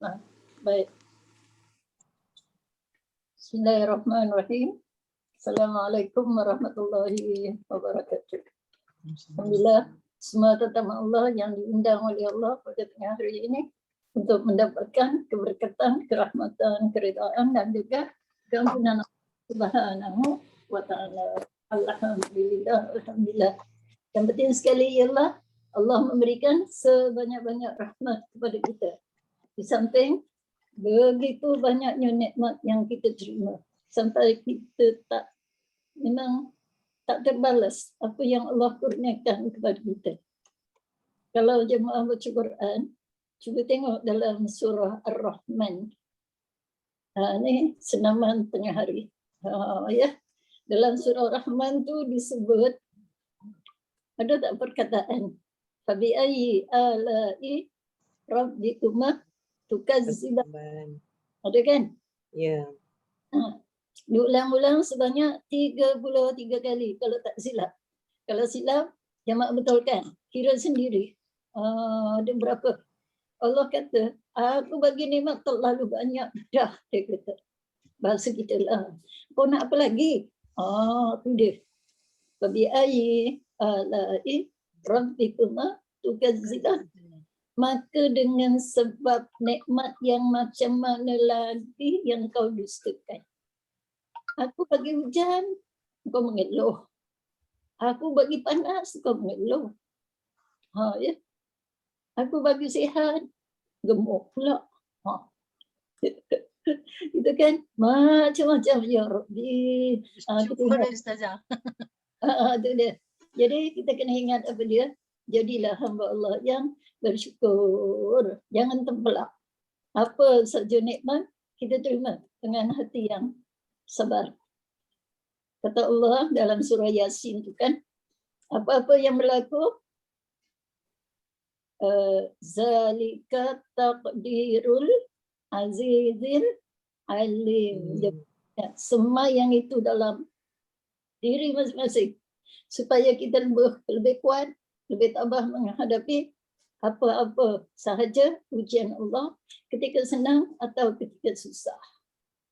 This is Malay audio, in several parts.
Nah, baik. Bismillahirrahmanirrahim. Assalamualaikum warahmatullahi wabarakatuh. Alhamdulillah, semua tentang Allah yang diundang oleh Allah pada tengah hari ini untuk mendapatkan keberkatan, kerahmatan, keridaan dan juga keampunan Allah Subhanahu wa Ta'ala. Alhamdulillah, alhamdulillah. Yang penting sekali ialah Allah memberikan sebanyak-banyak rahmat kepada kita. Di samping begitu banyaknya nikmat yang kita terima sampai kita memang tak terbalas apa yang Allah kurniakan kepada kita. Kalau jemaah baca Quran, cuba tengok dalam surah Ar-Rahman. Ini senaman tengah hari. Ya, dalam surah Ar-Rahman tu disebut ada tak perkataan fabi ayyi ala'i rabbikuma tukazziban. Ada kan? Ya. Diulang-ulang sebanyak 33 kali kalau tak silap. Kalau silap, jemaah betulkan. Kira sendiri. Ada berapa? Allah kata, aku bagi nikmat terlalu banyak. Dah, dia kata. Bahasa kita lah. Kau nak apa lagi? Tu dia. Fabi ayyi ala'i rabbikuma tukazziban. Maka dengan sebab nikmat yang macam mana lagi yang kau dustakan. Aku bagi hujan, kau mengeluh. Aku bagi panas, kau mengeluh. Ya. Aku bagi sihat, gemuk pula. Itu kan macam-macam ya Rabbi. Syukur Ustazah. Itu dia. Jadi kita kena ingat apa dia? Jadilah hamba Allah yang bersyukur. Jangan tempelak. Apa saja nikmat kita terima dengan hati yang sabar. Kata Allah dalam surah Yasin itu kan, apa-apa yang berlaku, zalika taqdirul azizil alim. Semua yang itu dalam diri masing-masing. Supaya kita lebih kuat, lebih tabah menghadapi apa-apa sahaja ujian Allah ketika senang atau ketika susah.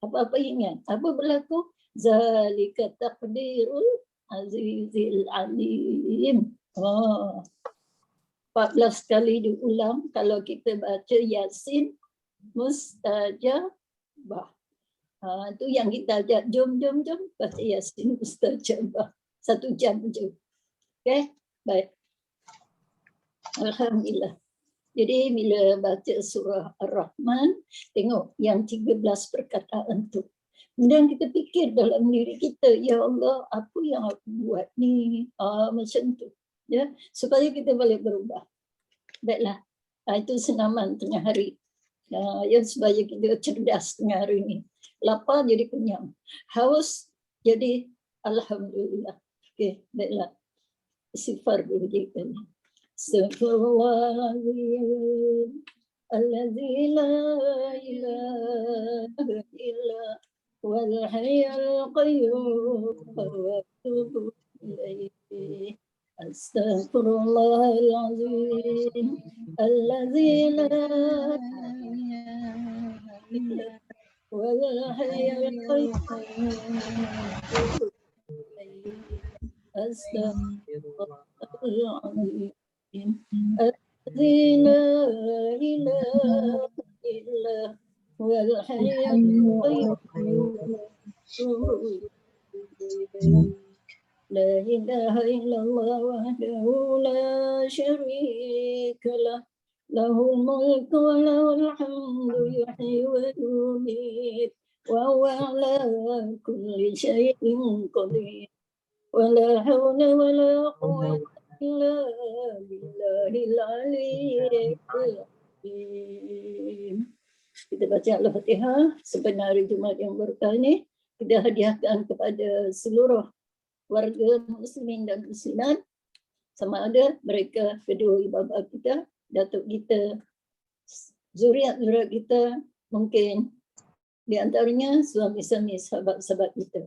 Apa-apa ingat, apa berlaku? Zalika taqdirul azizil alim. 14 kali diulang kalau kita baca Yasin mustajabah. Itu yang kita ajak, jom baca Yasin mustajabah. 1 jam je. Okay, baik. Alhamdulillah. Jadi bila baca surah Ar-Rahman, tengok yang 13 perkataan tu. Kemudian kita fikir dalam diri kita, ya Allah, apa yang aku buat ni? Macam tu. Ya, supaya kita boleh berubah. Baiklah, itu senaman tengah hari. Ya, supaya kita cerdas tengah hari ni. Lapar jadi kenyang. Haus jadi alhamdulillah. Okey, baiklah. Istighfar dulu kita. Astaghfirullahaladzim alladzi la ilaha illa wal hayyul qayyum wa atubu ilaihi. Astaghfirullahaladzim alladzi la ilaha illa wal hayyul qayyum. Astaghfirullahaladzim الذي لا إله إلا هو الحي القيوم لا إله إلا الله وحده لا شريك له له الملك وله الحمد يحيي ويميت وهو على كل شيء قدير ولا حول ولا قوة إلا billahil aliyyil azim. Kita baca Al-Fatihah sebenar Jumaat yang berkah ini kita hadiahkan kepada seluruh warga muslimin dan muslimat, sama ada mereka kedua ibu bapa kita, datuk kita, zuriat-zuriat kita, mungkin di antaranya suami-suami sahabat-sahabat kita.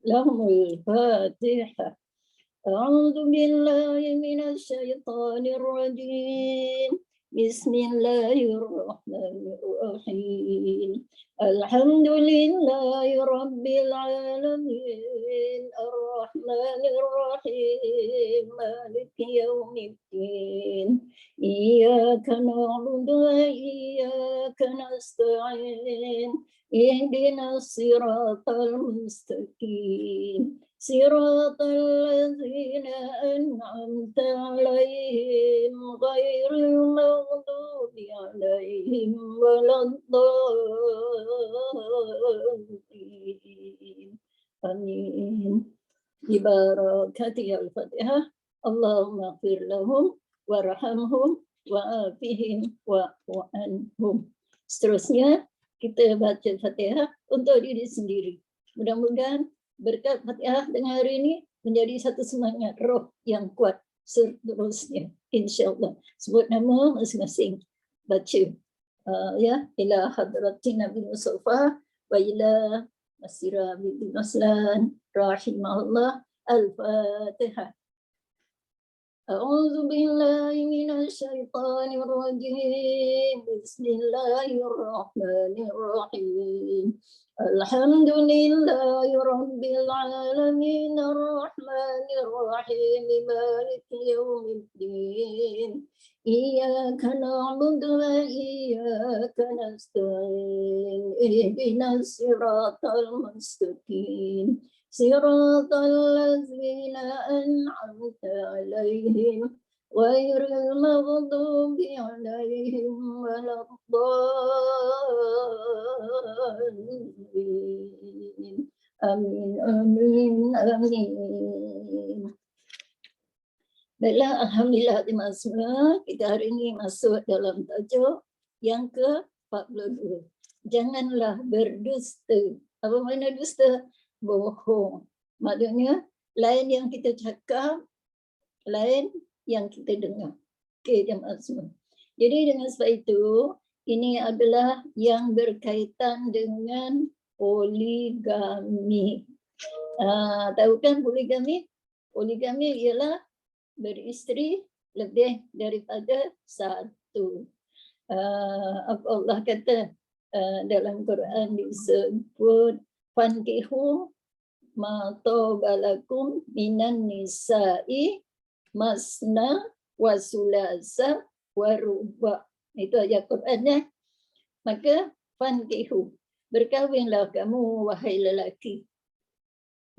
Lahumul Fatihah. أعوذ بالله من الشيطان الرجيم Bismillahirrahmanirrahim. Alhamdulillahi Rabbil Alamin. Ar-Rahmanir-Rahim. Maliki Yawmiddin. Iyyaka na'budu wa iyyaka nasta'in. Ihdinas siratal mustaqim. Siratal ladzina an'amta 'alaihim ghairil maghdubi 'alaihim waladdallin. Amin. Bibarakati al-Fatihah. Allahumma ighfir lahum warhamhum wa'afihim wa'fu anhum. Seterusnya kita baca Fatihah untuk diri sendiri. Mudah-mudahan berkat Fatihah dengan hari ini menjadi satu semangat roh yang kuat seterusnya. InsyaAllah. Sebut nama masing-masing. Baca. Ya. Ila hadrati Nabi Mustafa wa ila masira bin Maslan rahimahullah. Al-Fatihah. A'udzu billahi minasy syaithanir rajim. Bismillahirrahmanirrahim. Alhamdulillahi rabbil alamin arrahmanir rahim maliki yaumiddin. Iyyaka na'budu wa iyyaka nasta'in. Ihdinas siratal mustaqim. Siratal ladzina an'amta 'alaihim ghairil maghdubi 'alaihim waladdallin. Amin amin amin. Baiklah, alhamdulillah semua, kita hari ini masuk dalam tajuk yang ke-42. Janganlah berdusta. Apa makna dusta? Bohong. Maknanya lain yang kita cakap, lain yang kita dengar. Okey, jemaah semua. Jadi dengan sebab itu, ini adalah yang berkaitan dengan poligami. Tahu kan poligami? Poligami ialah beristeri lebih daripada satu. Allah kata dalam Quran disebut fankihu ma tobalakum minan nisa'i masna wa sulasa wa ruba'. Itu ayat Quran ya. Maka fankihu, berkahwinlah kamu wahai lelaki.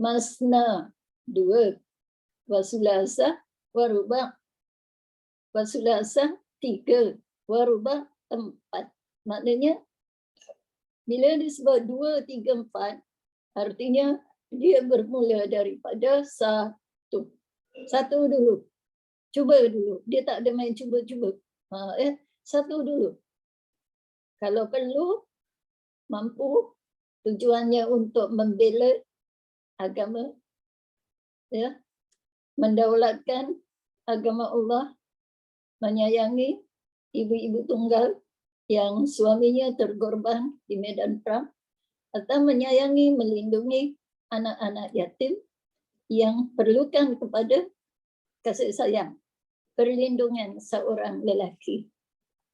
Masna, 2, wa sulasa wa ruba'. Wa sulasa 3, wa ruba' 4. Maknanya bila disebut 2, 3, 4, artinya dia bermula daripada satu. Satu dulu. Cuba dulu. Dia tak ada main cuba-cuba. Satu dulu. Kalau perlu, mampu, tujuannya untuk membela agama, ya, mendaulatkan agama Allah, menyayangi ibu-ibu tunggal yang suaminya terkorban di medan perang, atau menyayangi, melindungi anak-anak yatim yang perlukan kepada kasih sayang, perlindungan seorang lelaki,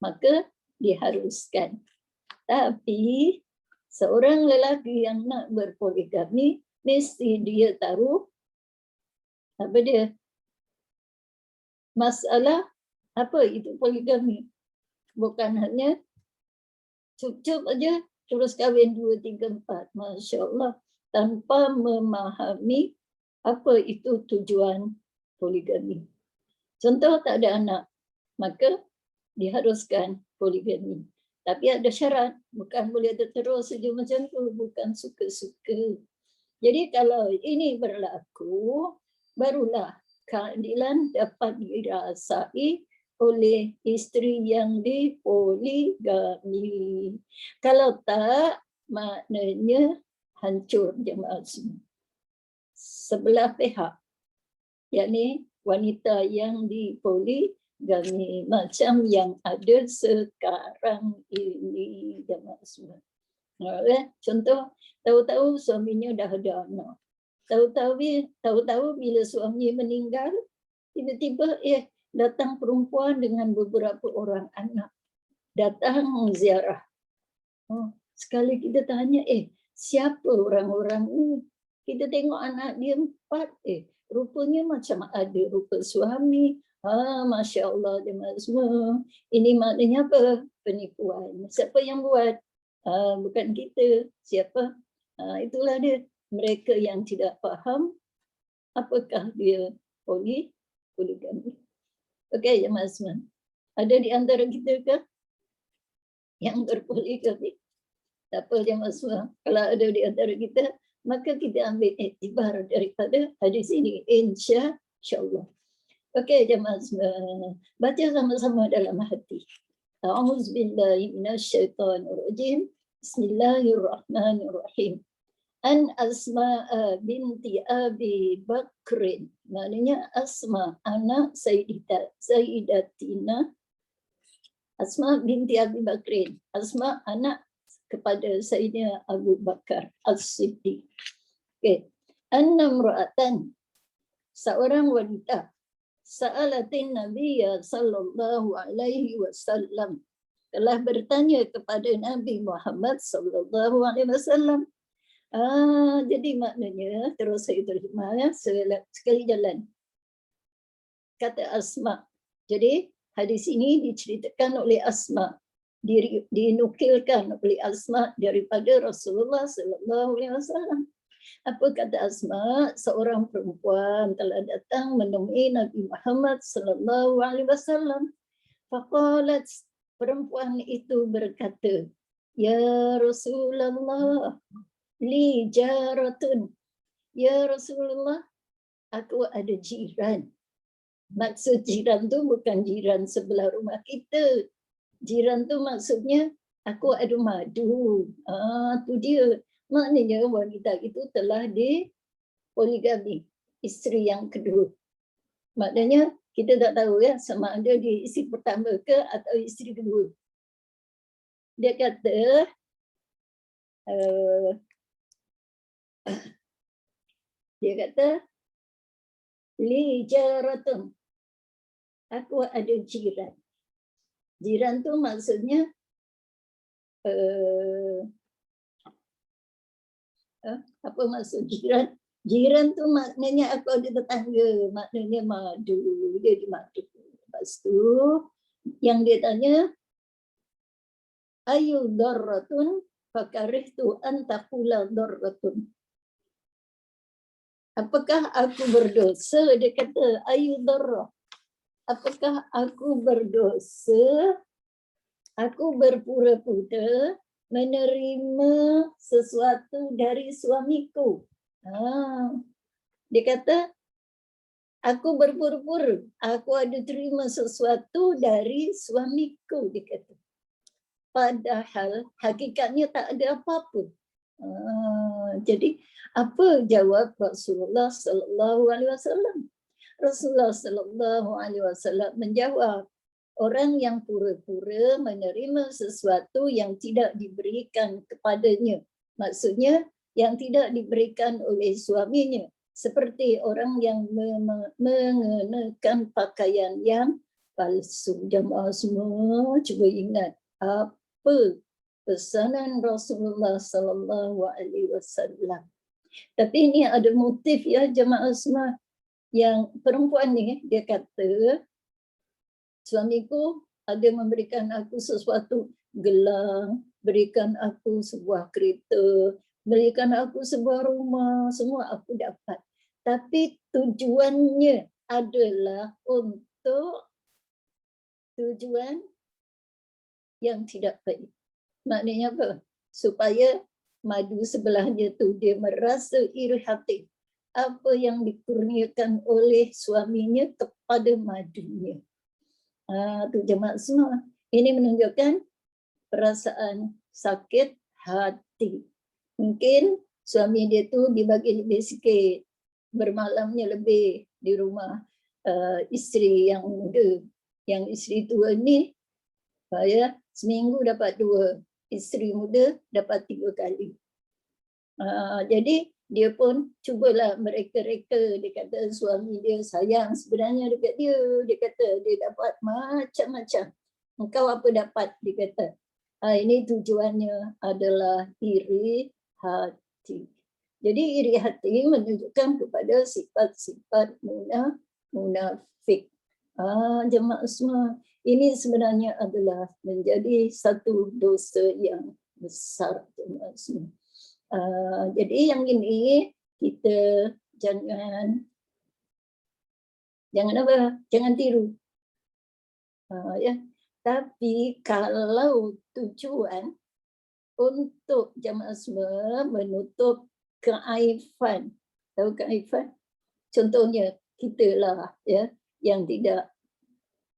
maka diharuskan. Tapi seorang lelaki yang nak berpoligami mesti dia tahu apa dia, masalah apa itu poligami. Bukan hanya cukup aja terus kahwin 2, 3, 4, Masya Allah, tanpa memahami apa itu tujuan poligami. Contoh, tak ada anak, maka diharuskan poligami. Tapi ada syarat, bukan boleh terus saja macam tu, bukan suka-suka. Jadi kalau ini berlaku, barulah keadilan dapat dirasai oleh isteri yang dipoligami. Kalau tak, maknanya hancur jemaah semua. Sebelah pihak, yakni wanita yang dipoligami macam yang ada sekarang ini jemaah semua. Contoh, tahu-tahu suaminya dah ada anak. Tahu-tahu bila suami meninggal, tiba-tiba datang perempuan dengan beberapa orang anak, datang ziarah. Sekali kita tanya, siapa orang-orang ini? Kita tengok anak dia 4, rupanya macam ada rupa suami. Masya Allah, jemaah semua. Ini maknanya apa? Penipuan. Siapa yang buat? Bukan kita. Siapa? Itulah dia. Mereka yang tidak faham apakah dia poligami. Okey, jemaah semua. Ada di antara kita ke yang berpoligami? Tak apa, jemaah semua. Kalau ada di antara kita, maka kita ambil iktibar daripada hadis ini, insya-Allah. Okey, jemaah semua. Baca sama-sama dalam hati. A'udzubillahi minasyaitonirrajim. Bismillahirrahmanirrahim. An Asma binti Abi Bakrin. Maknanya Asma anak Sayyidatina Asma binti Abi Bakrin. Asma anak kepada Sayyidina Abu Bakar As-Siddiq. Okay. Anna imra'atan, seorang wanita, sa'alatin Nabiya sallallahu alaihi wasallam, telah bertanya kepada Nabi Muhammad sallallahu alaihi wasallam. Jadi maknanya terus saya terjemah ya, sekali jalan. Kata Asma. Jadi hadis ini diceritakan oleh Asma, dinukilkan oleh Asma daripada Rasulullah sallallahu alaihi wasallam. Apa kata Asma? Seorang perempuan telah datang menemui Nabi Muhammad sallallahu alaihi wasallam. Faqalat, perempuan itu berkata, ya Rasulullah, li jaratun. Ya Rasulullah, aku ada jiran. Maksud jiran tu bukan jiran sebelah rumah kita. Jiran tu maksudnya aku ada madu. Tu dia. Maknanya wanita itu telah dipoligami, isteri yang kedua. Maknanya kita tak tahu ya sama ada dia isteri pertama ke atau isteri kedua. Dia kata, li jaratun, aku ada jiran. Jiran tu maksudnya apa maksud jiran? Jiran tu maknanya aku ada tetangga, maknanya madu, dia di madu. Lepas tu yang dia tanya, ayu darratun fakarihtu an taqula darratun. Apakah aku berdosa? Dia kata, ayu darrah. Apakah aku berdosa? Aku berpura-pura menerima sesuatu dari suamiku. Dia kata, aku berpura-pura, aku ada terima sesuatu dari suamiku, dia kata. Padahal hakikatnya tak ada apa-apa. Jadi apa jawab Rasulullah sallallahu alaihi wasallam? Rasulullah sallallahu alaihi wasallam menjawab, orang yang pura-pura menerima sesuatu yang tidak diberikan kepadanya. Maksudnya yang tidak diberikan oleh suaminya. Seperti orang yang mengenakan pakaian yang palsu. Jemaah semua cuba ingat apa pesanan Rasulullah sallallahu alaihi wasallam. Tapi ini ada motif ya jemaah semua. Yang perempuan ni dia kata, suamiku ada memberikan aku sesuatu gelang, berikan aku sebuah kereta, berikan aku sebuah rumah, semua aku dapat. Tapi tujuannya adalah untuk tujuan yang tidak baik. Maknanya apa? Supaya madu sebelahnya tu dia merasa iri hati apa yang dikurniakan oleh suaminya kepada madunya. Tu jemaah semua. Ini menunjukkan perasaan sakit hati. Mungkin suami dia tu dibagi lebih sikit, bermalamnya lebih di rumah isteri yang muda. Yang isteri tua ni seminggu dapat 2, isteri muda dapat 3 kali. Jadi dia pun cubalah mereka-reka. Dia kata suami dia sayang sebenarnya dekat dia. Dia kata dia dapat macam-macam. Engkau apa dapat? Dia kata. Ini tujuannya adalah iri hati. Jadi iri hati menunjukkan kepada sifat-sifat munafik. Jemaah semua, ini sebenarnya adalah menjadi satu dosa yang besar, jemaah semua. Jadi yang ini kita jangan apa? Jangan tiru. Ya. Tapi kalau tujuan untuk jemaah semua menutup keaifan, tahu keaifan? Contohnya kita lah ya yang tidak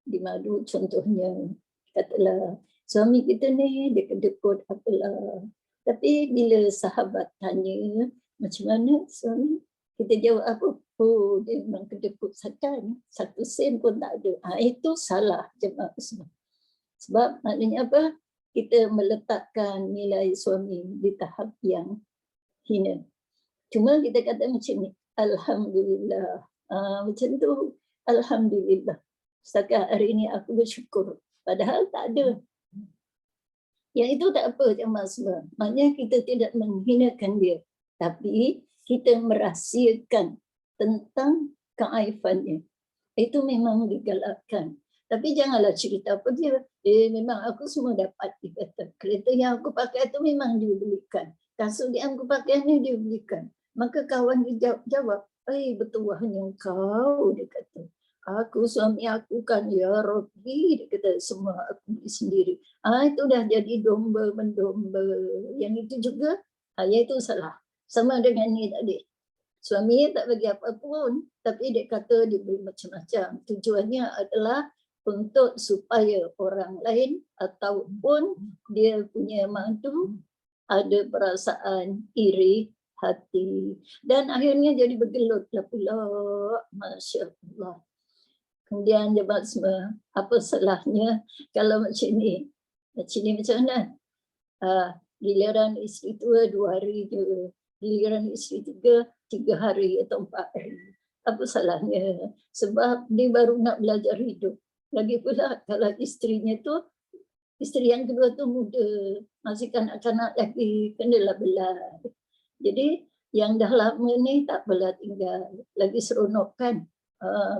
dimadu, contohnya katalah suami kita ni dia kedekut apalah. Tapi bila sahabat tanya macam mana suami, kita jawab apa? Oh, dia memang kedekut sakan, 1 sen pun tak ada. Itu salah jemaah semua. Sebab maknanya apa? Kita meletakkan nilai suami di tahap yang hina. Cuma kita kata macam ni, alhamdulillah. Macam tu, alhamdulillah. Setakat hari ini aku bersyukur. Padahal tak ada. Yang itu tak apa jemaah semua. Maknanya kita tidak menghinakan dia. Tapi kita merahsiakan tentang keaifannya. Itu memang digalakkan. Tapi janganlah cerita apa dia. Memang aku semua dapat, dia kata. Kereta yang aku pakai itu memang dia belikan. Kasut yang aku pakai ni dia belikan. Maka kawan dia jawab, betul hanya kau, dia kata. Aku, suami aku kan, ya Rabbi, dia kata, semua aku beli sendiri. Itu dah jadi domba-mendomba. Yang itu juga, itu salah. Sama dengan ni tadi. Suami tak bagi apa pun, tapi dia kata dia beli macam-macam. Tujuannya adalah untuk supaya orang lain ataupun dia punya mantu ada perasaan iri hati. Dan akhirnya jadi bergelutlah pula. Masya Allah. Kemudian jemaah semua, apa salahnya kalau macam ni? Macam ni macam mana? Giliran isteri tua 2 hari je. Giliran isteri 3 hari atau 4 hari. Apa salahnya? Sebab dia baru nak belajar hidup. Lagi pula kalau isterinya tu, isteri yang kedua tu muda, masih kanak-kanak lagi, kenalah belah. Jadi yang dah lama ni tak belah tinggal, lagi seronok kan?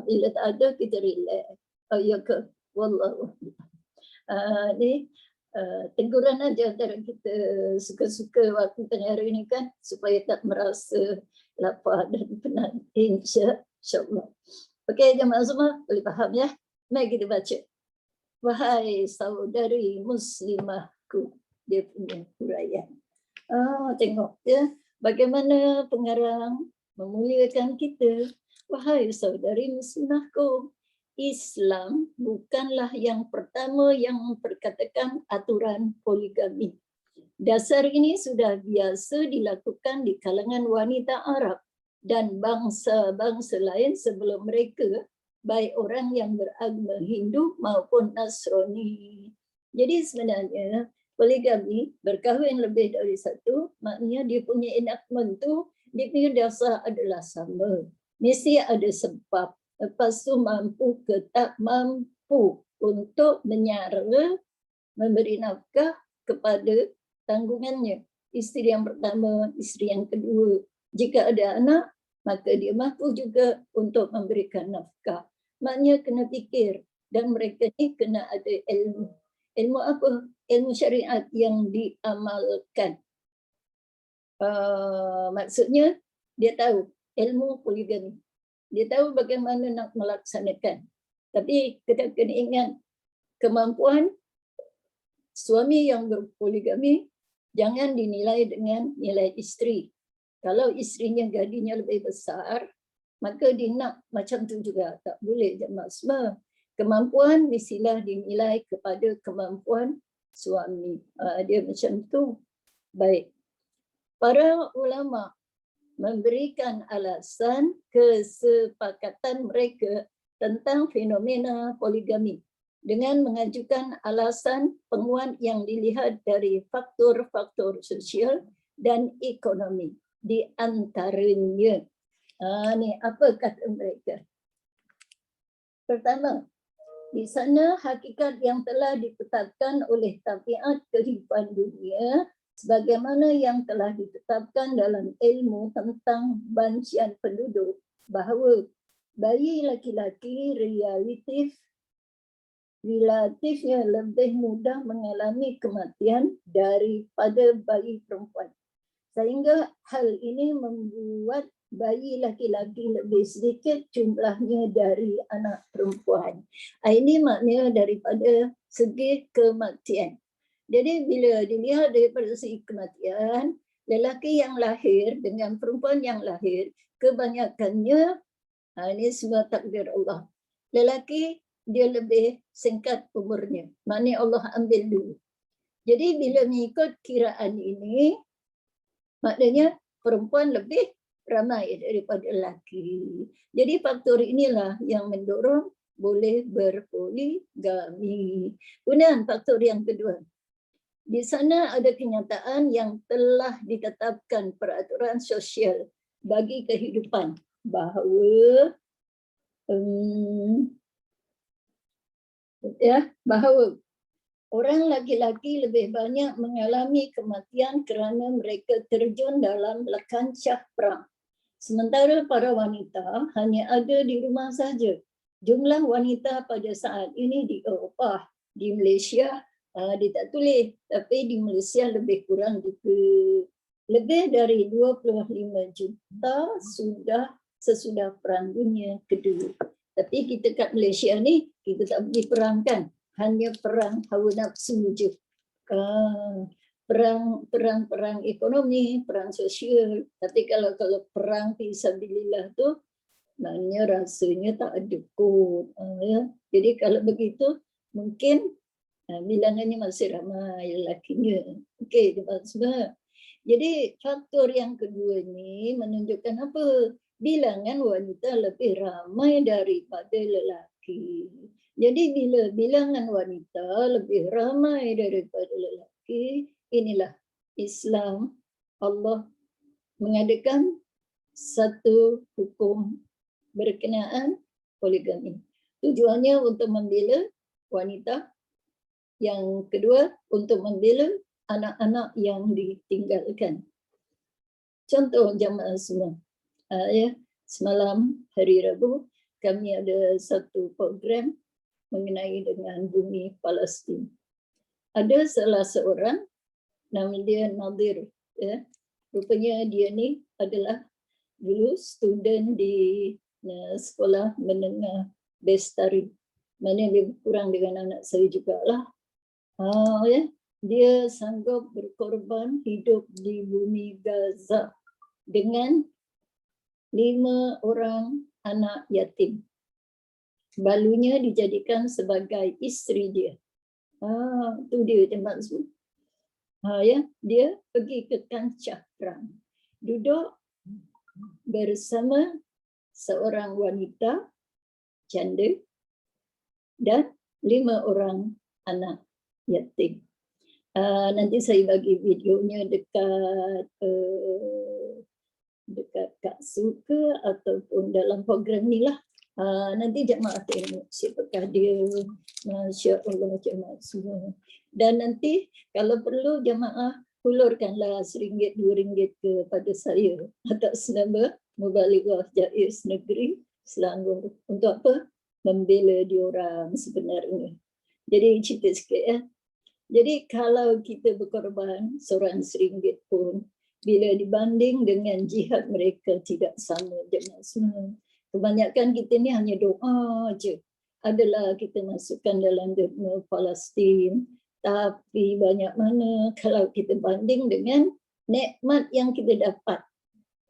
Bila tak ada kita relax. Ya ke? Wallahu. Ni teguran aja antara kita suka-suka waktu tengah hari ni kan, supaya tak merasa lapar dan penat. InsyaAllah. Okey jemaah semua, boleh faham ya? Mari kita baca. Wahai saudari muslimahku, dia punya huraian. Tengok ya, bagaimana pengarang memuliakan kita. Wahai saudari muslimahku, Islam bukanlah yang pertama yang memperkatakan aturan poligami. Dasar ini sudah biasa dilakukan di kalangan wanita Arab dan bangsa-bangsa lain sebelum mereka, baik orang yang beragama Hindu maupun Nasrani. Jadi sebenarnya poligami, berkahwin lebih dari satu, maknanya dia punya enactment tu, dia punya dasar adalah sama. Mesti ada sebab. Lepas tu mampu ke tak mampu untuk menyara, memberi nafkah kepada tanggungannya. Isteri yang pertama, isteri yang kedua. Jika ada anak, maka dia mampu juga untuk memberikan nafkah. Maknanya kena fikir. Dan mereka ni kena ada ilmu. Ilmu apa? Ilmu syariat yang diamalkan. Maksudnya, dia tahu ilmu poligami. Dia tahu bagaimana nak melaksanakan. Tapi kita kena ingat, kemampuan suami yang berpoligami jangan dinilai dengan nilai isteri. Kalau isterinya gajinya lebih besar, maka dia nak macam tu juga. Tak boleh jemaah semua. Kemampuan mestilah dinilai kepada kemampuan suami. Dia macam tu. Baik. Para ulama memberikan alasan kesepakatan mereka tentang fenomena poligami dengan mengajukan alasan penguat yang dilihat dari faktor-faktor sosial dan ekonomi. di antaranya. Ni apa kata mereka? Pertama, di sana hakikat yang telah ditetapkan oleh tabiat kehidupan dunia sebagaimana yang telah ditetapkan dalam ilmu tentang bancian penduduk, bahawa bayi laki-laki relatifnya lebih mudah mengalami kematian daripada bayi perempuan. Sehingga hal ini membuat bayi laki-laki lebih sedikit jumlahnya dari anak perempuan. Ini maknanya daripada segi kematian. Jadi bila dilihat daripada segi kematian, lelaki yang lahir dengan perempuan yang lahir, kebanyakannya, ini semua takdir Allah. Lelaki dia lebih singkat umurnya. Maknanya Allah ambil dulu. Jadi bila mengikut kiraan ini, maknanya perempuan lebih ramai daripada lelaki. Jadi faktor inilah yang mendorong boleh berpoligami. Kemudian faktor yang kedua, di sana ada kenyataan yang telah ditetapkan peraturan sosial bagi kehidupan bahawa bahawa orang laki-laki lebih banyak mengalami kematian kerana mereka terjun dalam kancah perang. Sementara para wanita hanya ada di rumah saja. Jumlah wanita pada saat ini di Eropah, di Malaysia, dia tak tulis, tapi di Malaysia lebih kurang juga. Lebih dari 25 juta sudah sesudah Perang Dunia Kedua. Tapi kita kat Malaysia ni, kita tak pergi perang kan? Hanya perang hawa nafsu je. Perang ekonomi, perang sosial. Tapi kalau perang fisabilillah tu, maknanya rasanya tak ada kot. Jadi kalau begitu, mungkin bilangannya masih ramai lelakinya. Okey, semua. Jadi faktor yang kedua ni menunjukkan apa? Bilangan wanita lebih ramai daripada lelaki. Jadi bila bilangan wanita lebih ramai daripada lelaki, inilah Islam, Allah mengadakan satu hukum berkenaan poligami. Tujuannya untuk membela wanita. Yang kedua, untuk membela anak-anak yang ditinggalkan. Contoh jamaah semua. Semalam hari Rabu, kami ada satu program mengenai dengan bumi Palestin. Ada salah seorang, nama dia Nadir. Rupanya dia ni adalah dulu student di sekolah menengah Bestari. Mana lebih kurang dengan anak saya jugalah. Dia sanggup berkorban hidup di bumi Gaza dengan 5 orang anak yatim. Balunya dijadikan sebagai isteri dia. Itu dia jemaah semua. Dia pergi ke kancah perang. Duduk bersama seorang wanita janda dan 5 orang anak yatim. Nanti saya bagi videonya dekat Kak Suka ataupun dalam program ni lah. Nanti jemaah tengok siapakah dia. Masya Allah jemaah semua. Dan nanti kalau perlu jemaah hulurkanlah RM1, RM2 kepada saya atas nama Mubalighah Jaiz Negeri Selangor. Untuk apa? Membela diorang sebenarnya. Jadi cerita sikit ya. Jadi kalau kita berkorban seorang RM1 pun, bila dibanding dengan jihad mereka tidak sama jemaah semua. Kebanyakan kita ni hanya doa je. Adalah kita masukkan dalam doa Palestin. Tapi banyak mana kalau kita banding dengan nikmat yang kita dapat.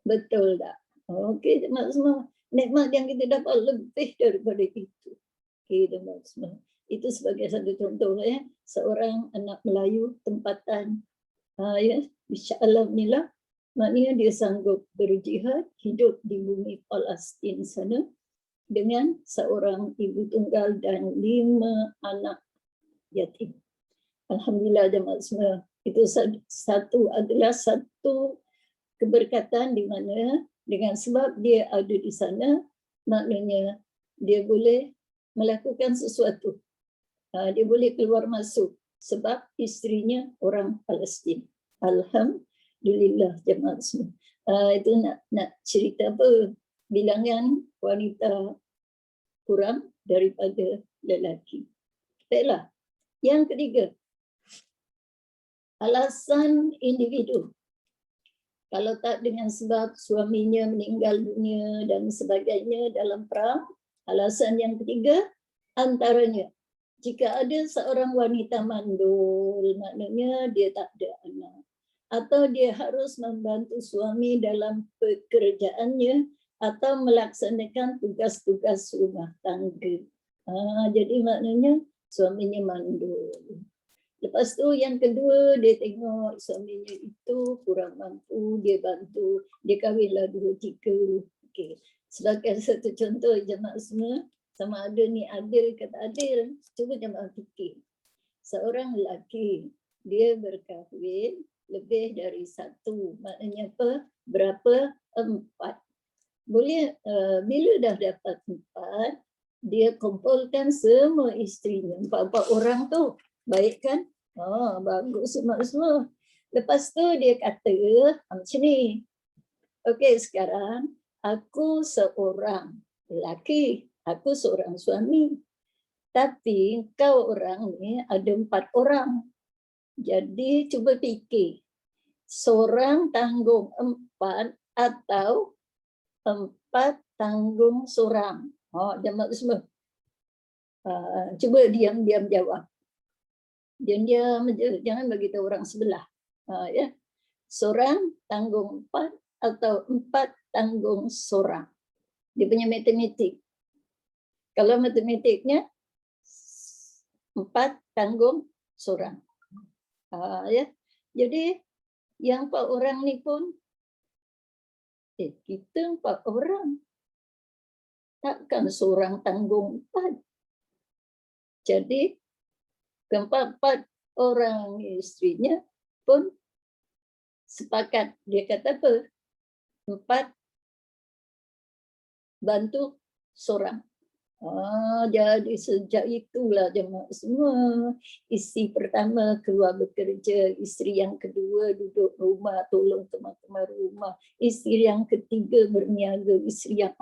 Betul tak? Okey jemaah semua. Nikmat yang kita dapat lebih daripada itu. Okey jemaah semua. Itu sebagai satu contoh ya. Seorang anak Melayu tempatan. InsyaAllah inilah. Maknanya dia sanggup berjihad hidup di bumi Palestin sana dengan seorang ibu tunggal dan 5 anak yatim. Alhamdulillah jemaah semua. Itu adalah satu keberkatan di mana dengan sebab dia ada di sana, maknanya dia boleh melakukan sesuatu. Dia boleh keluar masuk sebab istrinya orang Palestin. Alhamdulillah jemaah semua. Itu nak cerita apa? Bilangan wanita kurang daripada lelaki. Baiklah. Yang ketiga, alasan individu. Kalau tak dengan sebab suaminya meninggal dunia dan sebagainya dalam perang, alasan yang ketiga antaranya, jika ada seorang wanita mandul, maknanya dia tak ada anak, atau dia harus membantu suami dalam pekerjaannya atau melaksanakan tugas-tugas rumah tangga. Jadi maknanya suaminya mandul. Lepas tu yang kedua, dia tengok suaminya itu kurang mampu, dia bantu, dia kahwinlah 2, 3. Okay. Sebagai satu contoh jemaah semua, sama ada ni adil ke tak adil, cuba jemaah fikir. Seorang lelaki, dia berkahwin lebih dari 1, maknanya apa? Berapa? 4. Boleh, bila dah dapat 4, dia kumpulkan semua isterinya, 4 orang tu. Baik kan? Bagus semua. Lepas tu dia kata macam ni. Okey, sekarang aku seorang lelaki, aku seorang suami. Tapi kau orang ni ada 4 orang. Jadi cuba fikir. Seorang tanggung 4 atau 4 tanggung seorang. Jemaah semua. Cuba diam-diam jawab. Diam-diam je, jangan bagi tahu orang sebelah. Ya. Seorang tanggung 4 atau 4 tanggung seorang. Dia punya matematik. Kalau matematiknya 4 tanggung seorang. Ya. Jadi yang 4 orang ni pun kita 4 orang. Takkan seorang tanggung 4. Jadi keempat orang istrinya pun sepakat. Dia kata apa? 4 bantu seorang. Jadi sejak itulah jemaah semua. Isteri pertama keluar bekerja, isteri yang kedua duduk rumah tolong teman-teman rumah, isteri yang ketiga berniaga, isteri yang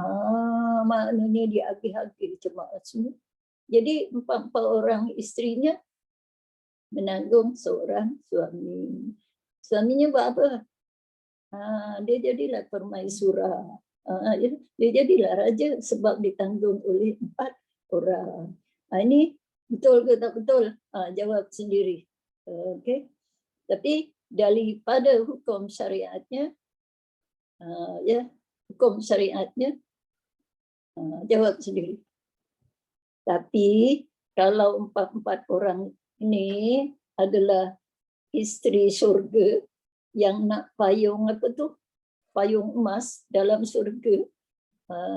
maknanya dia agih-agih jemaah semua. Jadi 4 orang isterinya menanggung seorang suami. Suaminya buat apa? Dia jadilah permaisura. Dia jadilah raja sebab ditanggung oleh 4 orang. Ini betul ke tak betul? Jawab sendiri. Okay. Tapi daripada hukum syariatnya, hukum syariatnya, jawab sendiri. Tapi kalau 4 orang ini adalah isteri syurga yang nak payung apa tu? Payung emas dalam syurga,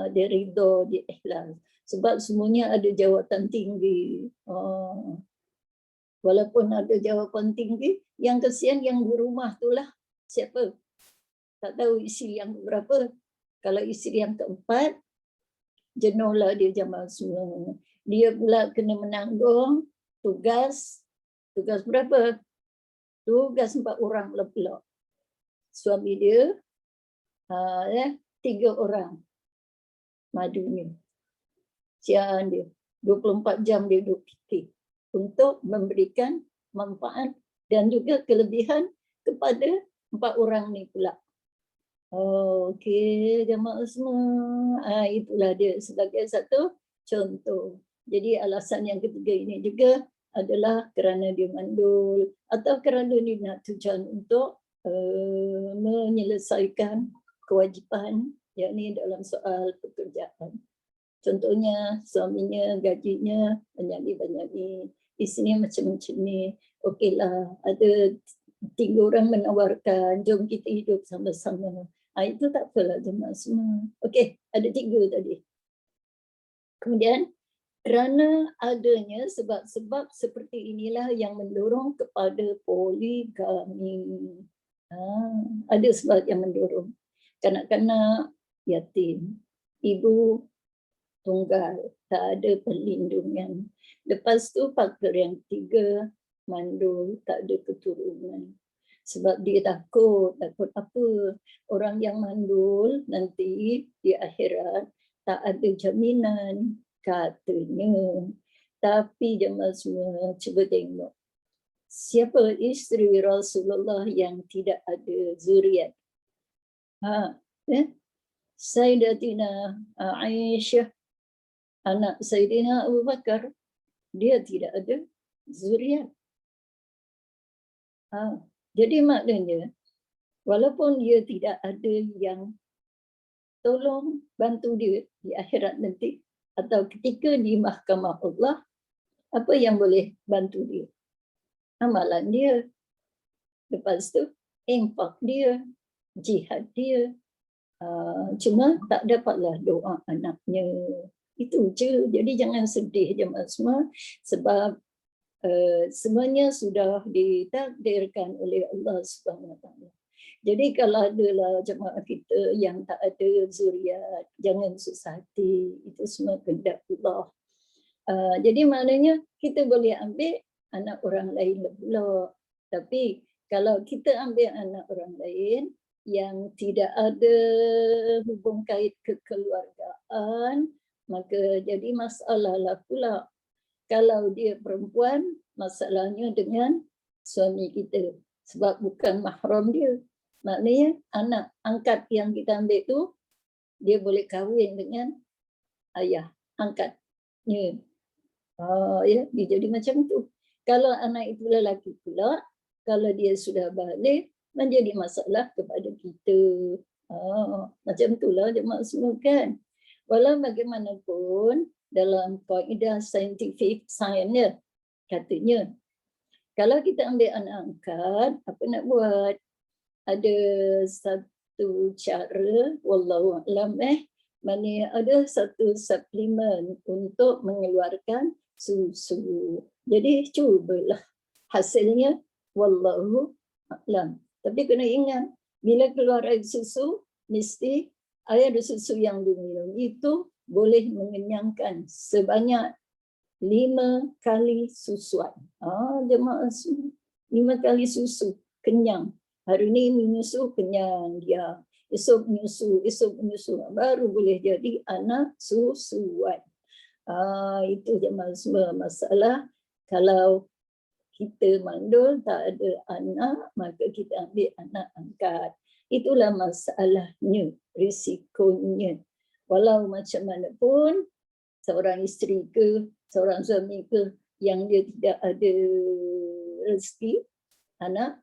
dia ridha, dia ikhlas. Sebab semuanya ada jawatan tinggi. Walaupun ada jawatan tinggi, yang kesian yang di rumah itulah. Siapa? Tak tahu isteri yang berapa. Kalau isteri yang keempat, jenuhlah dia jemaah semua. Dia pula kena menanggung tugas berapa? Tugas 4 orang pula. Suami dia 3 orang madunya. Sian dia 24 jam dia duduk fikir untuk memberikan manfaat dan juga kelebihan kepada 4 orang ni pula. Okey jemaah semua. Itulah dia sebagai satu contoh. Jadi alasan yang ketiga ini juga adalah kerana dia mandul atau kerana dia nak tujuan untuk menyelesaikan kewajipan yakni dalam soal pekerjaan. Contohnya suaminya gajinya banyak-banyak, isinya macam-macam ni. Okeylah, ada 3 orang menawarkan jom kita hidup sama-sama. Itu tak apalah jemaah semua. Okey, ada 3 tadi. Kemudian kerana adanya sebab-sebab seperti inilah yang mendorong kepada poligami. Ada sebab yang mendorong. Kanak-kanak yatim, ibu tunggal, tak ada perlindungan. Lepas tu faktor yang ketiga, mandul, tak ada keturunan. Sebab dia takut apa? Orang yang mandul nanti di akhirat tak ada jaminan katanya. Tapi jemaah semua cuba tengok. Siapa isteri Rasulullah yang tidak ada zuriat? Sayyidatina Aisyah, anak Sayyidina Abu Bakar, dia tidak ada zuriat. Jadi maknanya, walaupun dia tidak ada yang tolong bantu dia di akhirat nanti, atau ketika di mahkamah Allah, apa yang boleh bantu dia? Amalan dia, lepas tu infak dia, jihad dia. Cuma tak dapatlah doa anaknya. Itu je. Jadi jangan sedih jemaah semua, sebab semuanya sudah ditakdirkan oleh Allah Subhanahu Wa Taala. Jadi kalau adalah jemaah kita yang tak ada zuriat, jangan susah hati. Itu semua kehendak Allah. Jadi maknanya kita boleh ambil anak orang lain pula. Tapi kalau kita ambil anak orang lain yang tidak ada hubung kait kekeluargaan, maka jadi masalah lah pula. Kalau dia perempuan, masalahnya dengan suami kita. Sebab bukan mahram dia. Maknanya anak angkat yang kita ambil tu, dia boleh kahwin dengan ayah angkatnya. Ya, dia jadi macam tu. Kalau anak itu lelaki pula, kalau dia sudah balik, menjadi masalah kepada kita. Macam itulah jemaah semua kan. Walau bagaimanapun, dalam kaedah saintifik sains katanya, kalau kita ambil anak angkat, apa nak buat? Ada satu cara, wallahu a'lam, mana ada satu suplemen untuk mengeluarkan susu. Jadi cubalah, hasilnya wallahu a'lam. Tapi kena ingat, bila keluar air susu, mesti air susu yang diminum itu boleh mengenyangkan sebanyak 5 kali susuan. Jemaah semua, 5 kali susu, kenyang. Hari ini menyusu, kenyang dia. Esok menyusu, baru boleh jadi anak susuan. Itu jemaah semua masalah. Kalau kita mandul, tak ada anak, maka kita ambil anak angkat. Itulah masalahnya, risikonya. Walau macam mana pun, seorang isteri ke, seorang suami ke, yang dia tidak ada rezeki anak,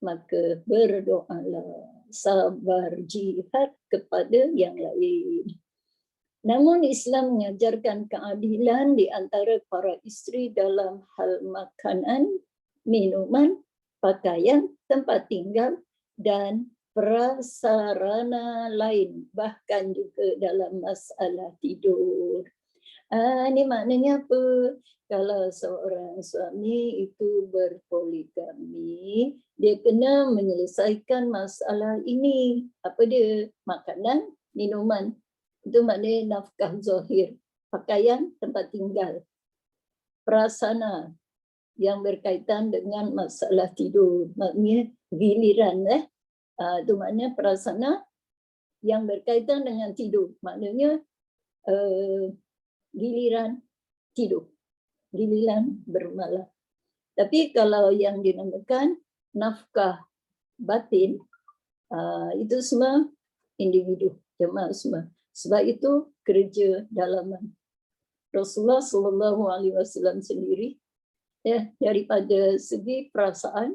maka berdoalah, sabar, jihad kepada yang lain. Namun Islam mengajarkan keadilan di antara para isteri dalam hal makanan, minuman, pakaian, tempat tinggal, dan prasarana lain, bahkan juga dalam masalah tidur. Ini maknanya apa? Kalau seorang suami itu berpoligami, dia kena menyelesaikan masalah ini. Apa dia? Makanan, minuman. Itu maknanya nafkah zahir. Pakaian, tempat tinggal. Prasana yang berkaitan dengan masalah tidur. Maknanya giliran. Itu maknanya prasana yang berkaitan dengan tidur. Maknanya giliran tidur, giliran bermalam. Tapi kalau yang dinamakan nafkah batin, itu semua individu, jemaah semua. Sebab itu kerja dalaman. Rasulullah SAW sendiri, daripada segi perasaan,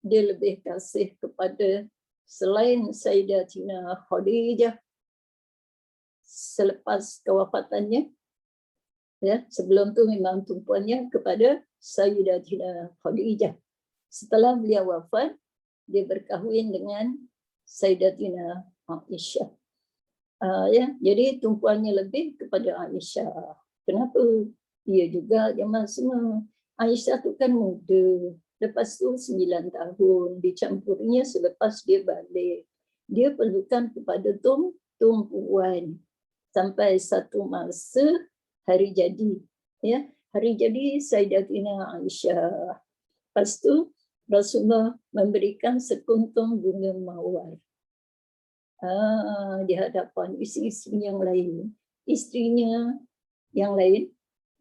dia lebih kasih kepada selain Sayyidatina Khadijah selepas kewafatannya. Sebelum tu memang tumpuannya kepada Sayyidatina Khadijah. Setelah beliau wafat, dia berkahwin dengan Sayyidatina Aisyah. Jadi tumpuannya lebih kepada Aisyah. Kenapa? Dia juga jemaah semua. Aisyah tu kan muda. Lepas tu 9 tahun, dicampurnya selepas dia balik. Dia perlukan kepada tumpuan sampai satu masa hari jadi. Ya, hari jadi Sayyidatina Aisyah. Lepas tu Rasulullah memberikan sekuntum bunga mawar di hadapan isteri-isteri yang lain. Istrinya yang lain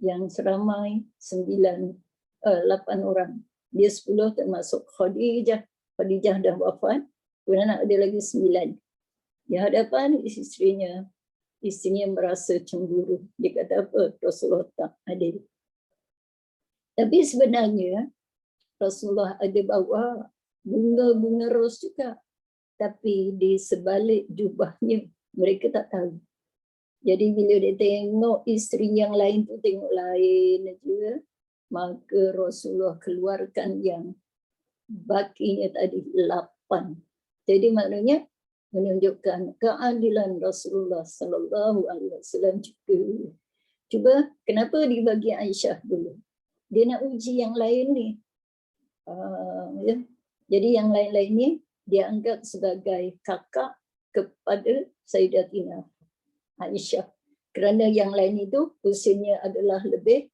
yang seramai 8 orang. Dia 10 termasuk Khadijah. Khadijah dah wafat. Kemudian ada lagi 9. Di hadapan istrinya merasa cemburu. Dia kata apa? Rasulullah tak adil. Tapi sebenarnya Rasulullah ada bawa bunga-bunga ros juga. Tapi di sebalik jubahnya mereka tak tahu. Jadi bila dia tengok isteri yang lain tu tengok lain aja, maka Rasulullah keluarkan yang bakinya tadi 8. Jadi maknanya menunjukkan keadilan Rasulullah sallallahu alaihi wasallam juga. Cuba kenapa dibagi Aisyah dulu? Dia nak uji yang lain ni. Ya. Jadi yang lain-lain ni dia anggap sebagai kakak kepada Sayyidatina Aisyah. Kerana yang lain itu usianya adalah lebih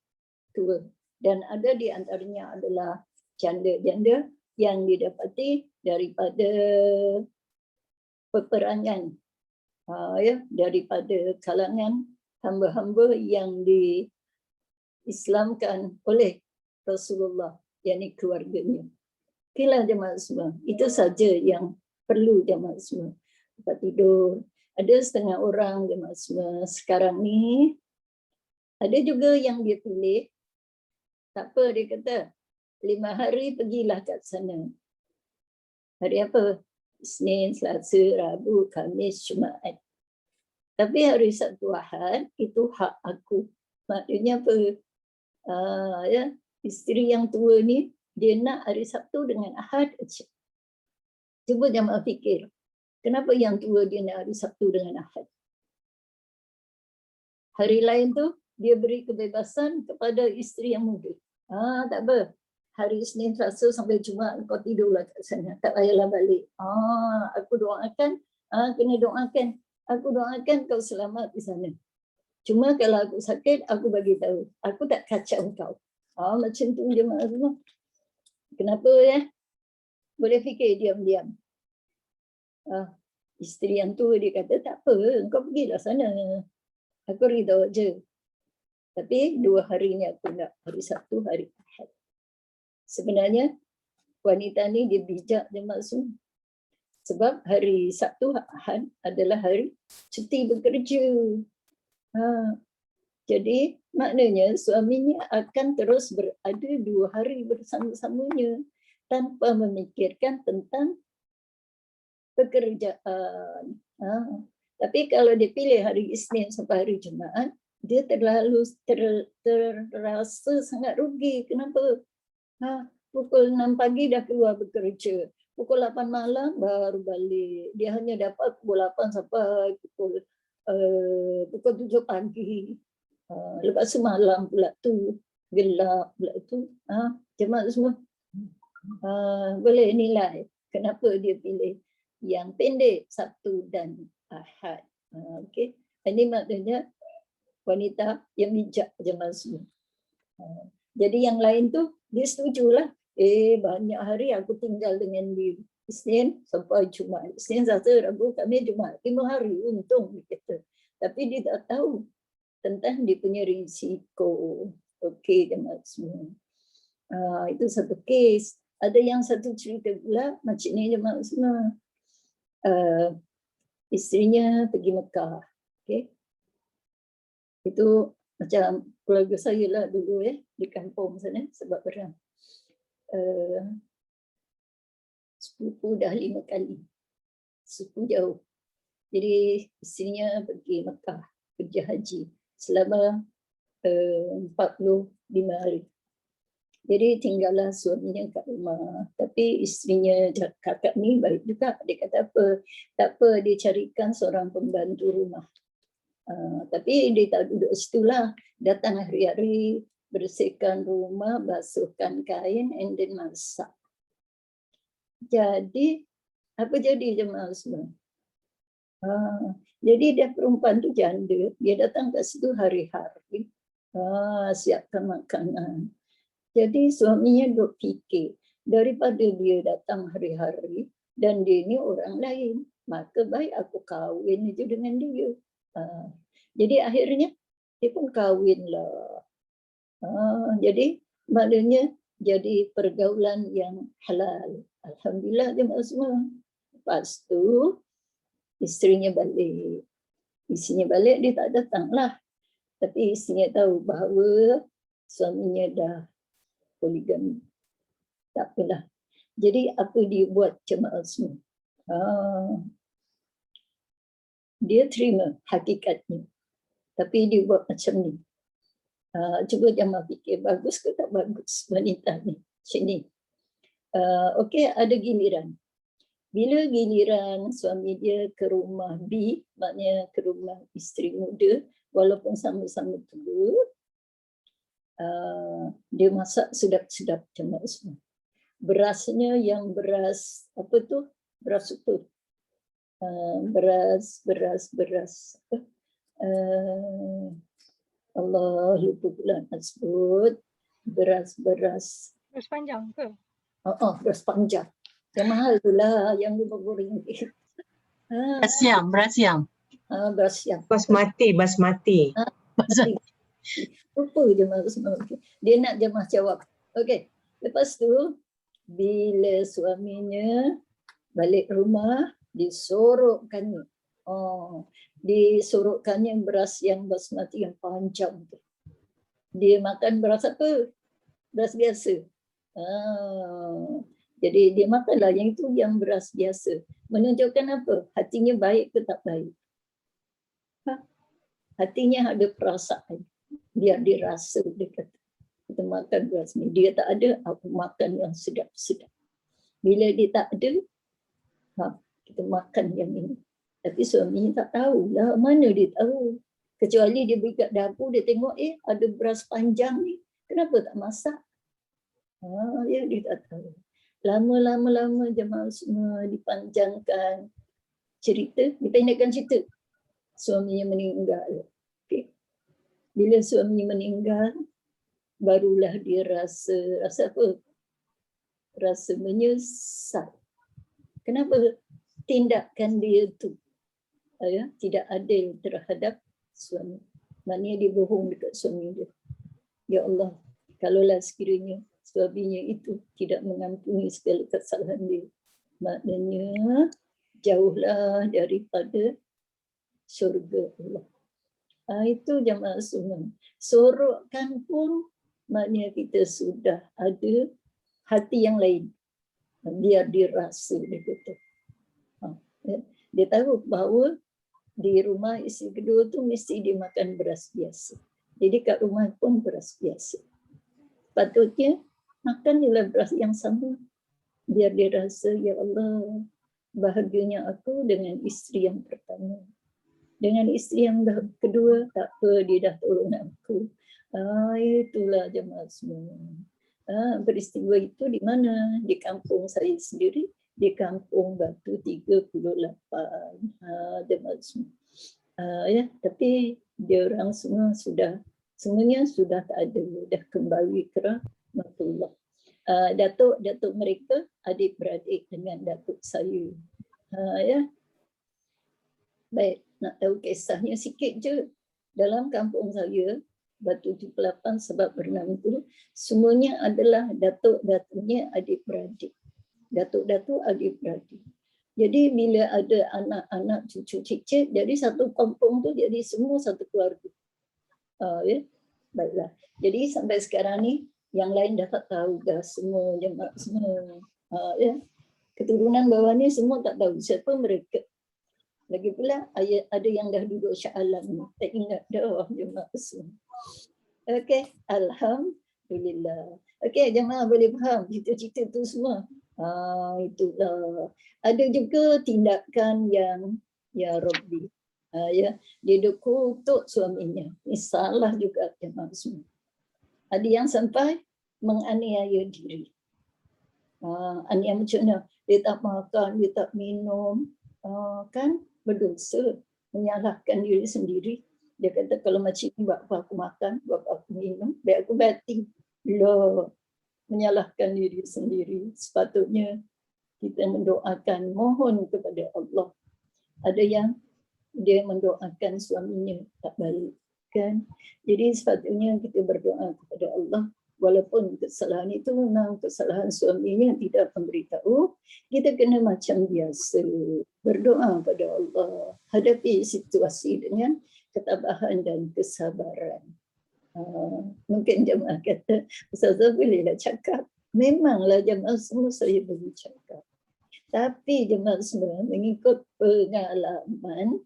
tua. Dan ada di antaranya adalah janda-janda yang didapati daripada peperangan. Ya, daripada kalangan hamba-hamba yang diislamkan oleh Rasulullah, yakni keluarganya. Okeylah jemaah semua. Itu saja yang perlu jemaah semua. Tempat tidur. Ada setengah orang jemaah semua sekarang ni. Ada juga yang dia pilih. Tak apa, dia kata 5 hari pergilah kat sana. Hari apa? Isnin, Selasa, Rabu, Khamis, Jumaat. Tapi hari Sabtu Ahad itu hak aku. Maknanya apa? Ya, isteri yang tua ni dia nak hari Sabtu dengan Ahad aja. Cuba jemaah fikir. Kenapa yang tua dia nak hari Sabtu dengan Ahad? Hari lain tu dia beri kebebasan kepada isteri yang muda. Tak apa. Hari Isnin, Selasa sampai Jumaat kau tidurlah kat sana. Tak payahlah balik. Aku doakan, kena doakan. Aku doakan kau selamat di sana. Cuma kalau aku sakit, aku bagi tahu. Aku tak kacau kau. Macam tu jemaah semua. Kenapa ya? Boleh fikir diam-diam. Isteri yang tua dia kata, tak apa, kau pergilah sana. Aku ridau je. Tapi 2 hari ni aku nak, hari Sabtu, hari Ahad. Sebenarnya, wanita ni dia bijak jemaah semua. Sebab hari Sabtu, Ahad adalah hari cuti bekerja. Jadi maknanya suaminya akan terus berada 2 hari bersama-samanya tanpa memikirkan tentang pekerjaan. Tapi kalau dia pilih hari Isnin sampai hari Jumaat, dia terlalu terasa sangat rugi. Kenapa? Pukul 6 pagi dah keluar bekerja. Pukul 8 malam baru balik. Dia hanya dapat pukul 8 sampai pukul 7 pagi. Lepas tu malam pula tu, gelap pula tu. Jemaah semua boleh nilai kenapa dia pilih yang pendek Sabtu dan Ahad. Okey. Ini maknanya wanita yang bijak jemaah semua. Jadi yang lain tu dia setujulah. Banyak hari aku tinggal dengan dia. Isnin sampai Jumaat. Isnin, Selasa, Rabu, Khamis, Jumaat. 5 hari untung dia kata. Tapi dia tak tahu tentang dia punya risiko. Okey jemaah semua. Itu satu kes. Ada yang satu cerita pula macam ni jemaah semua. Isterinya pergi Mekah. Okay. Itu macam keluarga saya lah dulu di kampung sana sebab perang. Sepupu dah 5 kali. Sepupu jauh. Jadi isterinya pergi Mekah kerja haji selama 45 hari. Jadi tinggallah suaminya kat rumah. Tapi isterinya kakak ni baik juga. Dia kata apa? Tak apa, dia carikan seorang pembantu rumah. Tapi dia tak duduk situlah. Datang hari-hari bersihkan rumah, basuhkan kain, and then masak. Jadi apa jadi jemaah semua? Jadi dia perempuan tu janda, dia datang kat situ hari-hari, siapkan makanan. Jadi suaminya duk fikir, daripada dia datang hari-hari dan dia ni orang lain, maka baik aku kahwin je dengan dia. Jadi akhirnya dia pun kahwinlah. Jadi maknanya jadi pergaulan yang halal. Alhamdulillah jemaah semua. Lepas tu isterinya balik. Isterinya balik, dia tak datang lah. Tapi isterinya tahu bahawa suaminya dah poligami. Tak apalah. Jadi apa dia buat jemaah semua? Dia terima hakikatnya. Tapi dia buat macam ni. Cuba jemaah fikir, bagus ke tak bagus wanita ni? Macam ni. Okey, ada giliran. Bila giliran suami dia ke rumah B, maknanya ke rumah isteri muda, walaupun sama-sama tua, dia masak sedap-sedap jemaah semua. Berasnya yang beras, apa tu? Beras utuh. Beras. Allah lupa pula nak sebut. Beras. Beras panjang ke? Beras panjang. Yang mahal tu lah, yang RM50. Beras siam. Beras siam. Basmati. Lupa jemaah semua. Dia nak jemaah jawab. Okey. Lepas tu, bila suaminya balik rumah, disorokkannya. Disorokkannya beras yang basmati yang panjang tu. Dia makan beras apa? Beras biasa. Jadi dia makanlah yang itu, yang beras biasa. Menunjukkan apa? Hatinya baik ke tak baik? Hatinya ada perasaan. Biar dia rasa, dia kata, kita makan beras ni. Dia tak ada, aku makan yang sedap-sedap. Bila dia tak ada, kita makan yang ini. Tapi suaminya tak tahulah, mana dia tahu. Kecuali dia pergi kat dapur, dia tengok, ada beras panjang ni. Kenapa tak masak? Dia tak tahu. Lama-lama jemaah semua dipanjangkan cerita, dipendekkan cerita. Suaminya meninggal. Okay. Bila suaminya meninggal, barulah dia rasa apa? Rasa menyesal. Kenapa tindakan dia tu tidak adil terhadap suami. Maknanya dia bohong dekat suami dia. Ya Allah, kalaulah sekiranya suaminya itu tidak mengampuni segala kesalahan dia, maknanya jauhlah daripada syurga Allah. Itu jemaah semua. Sorokkan pun maknanya kita sudah ada hati yang lain. Biar dia rasa, dia kata. Dia tahu bahawa di rumah isteri kedua tu mesti dia makan beras biasa. Jadi kat rumah pun beras biasa. Patutnya makan je lah beras yang sama. Biar dia rasa, ya Allah, bahagianya aku dengan isteri yang pertama. Dengan isteri yang kedua, tak apa, dia dah tolong aku. Itulah jemaah semua. Peristiwa itu di mana? Di kampung saya sendiri, di kampung Batu 38. Jemaah semua. Tapi dia orang semua semuanya sudah tak ada, dah kembali ke rahmatullah. Datuk mereka adik-beradik dengan datuk saya. Baik, nak tahu kisahnya sikit je. Dalam kampung saya, Batu 78 sebab bernama itu, semuanya adalah datuk-datuknya adik-beradik. Datuk-datuk adik-beradik. Jadi bila ada anak-anak, cucu, cicit, jadi satu kampung tu jadi semua satu keluarga. Baiklah. Jadi sampai sekarang ni, yang lain dah tak tahu dah semua jemaah semua. Keturunan bawah ni semua tak tahu siapa mereka. Lagi pula ada yang dah duduk Shah Alam ni. Tak ingat dah jemaah semua. Okey, alhamdulillah. Okey, jemaah boleh faham cerita-cerita tu semua. Itulah. Ada juga tindakan yang ya Rabbi. Dia kutuk suaminya. Ini salah juga jemaah semua. Ada yang sampai menganiaya diri. Aniaya macam mana? Dia tak makan, dia tak minum, kan berdosa, menyalahkan diri sendiri. Dia kata kalau macam ni buat apa aku makan, buat apa aku minum, biar aku batin. Loh, menyalahkan diri sendiri. Sepatutnya kita mendoakan, mohon kepada Allah. Ada yang dia mendoakan suaminya tak balik, kan? Jadi sepatutnya kita berdoa kepada Allah. Walaupun kesalahan itu memang kesalahan suaminya tidak memberitahu, kita kena macam biasa berdoa kepada Allah, hadapi situasi dengan ketabahan dan kesabaran. Mungkin jemaah kata, Ustazah bolehlah cakap. Memanglah jemaah semua saya boleh cakap. Tapi jemaah semua mengikut pengalaman